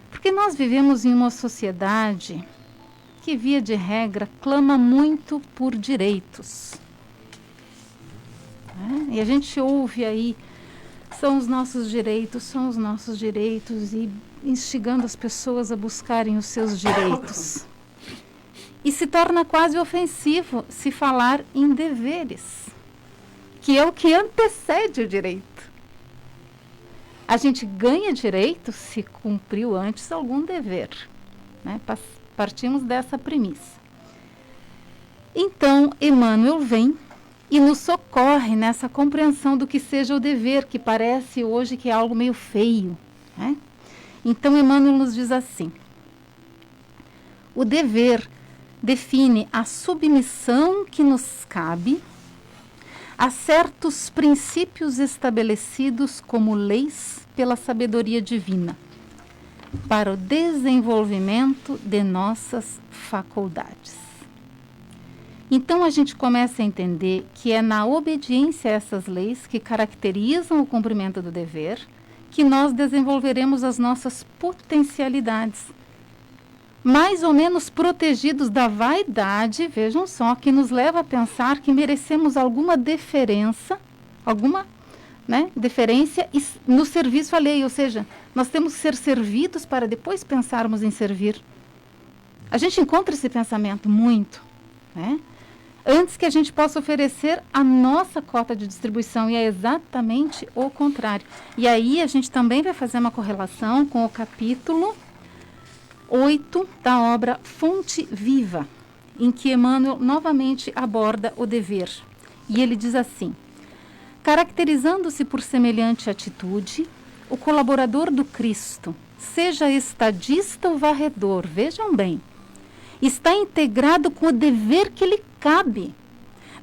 Porque nós vivemos em uma sociedade que, via de regra, clama muito por direitos. E a gente ouve aí, são os nossos direitos, e instigando as pessoas a buscarem os seus direitos. E se torna quase ofensivo se falar em deveres, que é o que antecede o direito. A gente ganha direito se cumpriu antes algum dever, né? Partimos dessa premissa. Então, Emmanuel vem e nos socorre nessa compreensão do que seja o dever, que parece hoje que é algo meio feio, né? Então, Emmanuel nos diz assim: o dever define a submissão que nos cabe a certos princípios estabelecidos como leis pela sabedoria divina, para o desenvolvimento de nossas faculdades. Então a gente começa a entender que é na obediência a essas leis que caracterizam o cumprimento do dever que nós desenvolveremos as nossas potencialidades, mais ou menos protegidos da vaidade, vejam só, que nos leva a pensar que merecemos alguma deferência, deferência no serviço alheio, ou seja, nós temos que ser servidos para depois pensarmos em servir. A gente encontra esse pensamento muito, né? Antes que a gente possa oferecer a nossa cota de distribuição, e é exatamente o contrário. E aí a gente também vai fazer uma correlação com o capítulo 8 da obra Fonte Viva, em que Emmanuel novamente aborda o dever. E ele diz assim: caracterizando-se por semelhante atitude, o colaborador do Cristo, seja estadista ou varredor, vejam bem, está integrado com o dever que lhe cabe,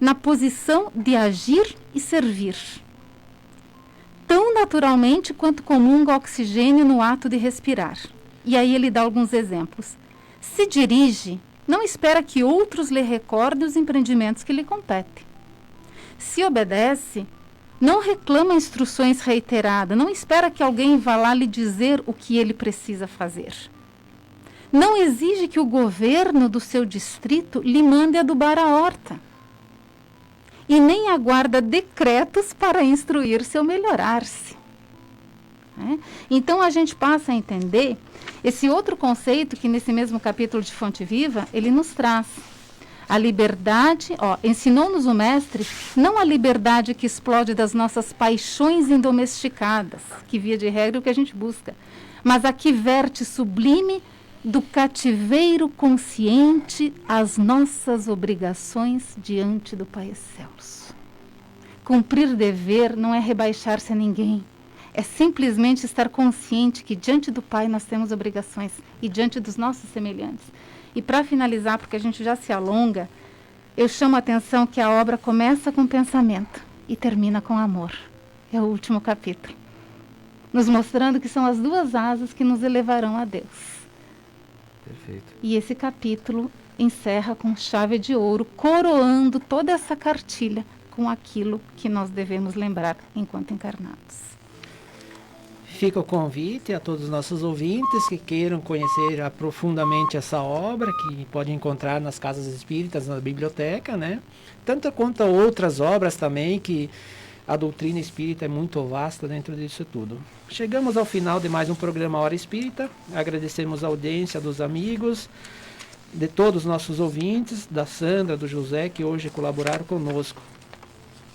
na posição de agir e servir, tão naturalmente quanto comunga oxigênio no ato de respirar. E aí ele dá alguns exemplos. Se dirige, não espera que outros lhe recordem os empreendimentos que lhe competem. Se obedece, não reclama instruções reiteradas, não espera que alguém vá lá lhe dizer o que ele precisa fazer. Não exige que o governo do seu distrito lhe mande adubar a horta. E nem aguarda decretos para instruir-se ou melhorar-se. Então a gente passa a entender esse outro conceito que nesse mesmo capítulo de Fonte Viva ele nos traz. A liberdade, ensinou-nos o Mestre, não a liberdade que explode das nossas paixões indomesticadas, que via de regra é o que a gente busca, mas a que verte sublime do cativeiro consciente às nossas obrigações diante do Pai Excelso. Cumprir dever não é rebaixar-se a ninguém, é simplesmente estar consciente que diante do Pai nós temos obrigações e diante dos nossos semelhantes. E para finalizar, porque a gente já se alonga, eu chamo a atenção que a obra começa com pensamento e termina com amor. É o último capítulo, nos mostrando que são as duas asas que nos elevarão a Deus. Perfeito. E esse capítulo encerra com chave de ouro, coroando toda essa cartilha com aquilo que nós devemos lembrar enquanto encarnados. Fica o convite a todos os nossos ouvintes que queiram conhecer profundamente essa obra, que pode encontrar nas casas espíritas, na biblioteca, né? Tanto quanto outras obras também, que a doutrina espírita é muito vasta dentro disso tudo. Chegamos ao final de mais um programa Hora Espírita. Agradecemos a audiência dos amigos, de todos os nossos ouvintes, da Sandra, do José, que hoje colaboraram conosco.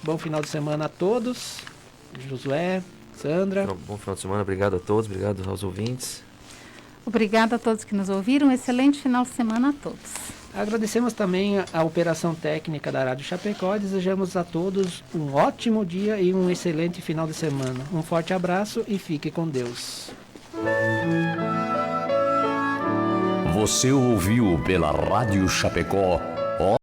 Bom final de semana a todos. Josué, Sandra. Bom final de semana, obrigado a todos, obrigado aos ouvintes. Obrigada a todos que nos ouviram, excelente final de semana a todos. Agradecemos também a operação técnica da Rádio Chapecó e desejamos a todos um ótimo dia e um excelente final de semana. Um forte abraço e fique com Deus. Você ouviu pela Rádio Chapecó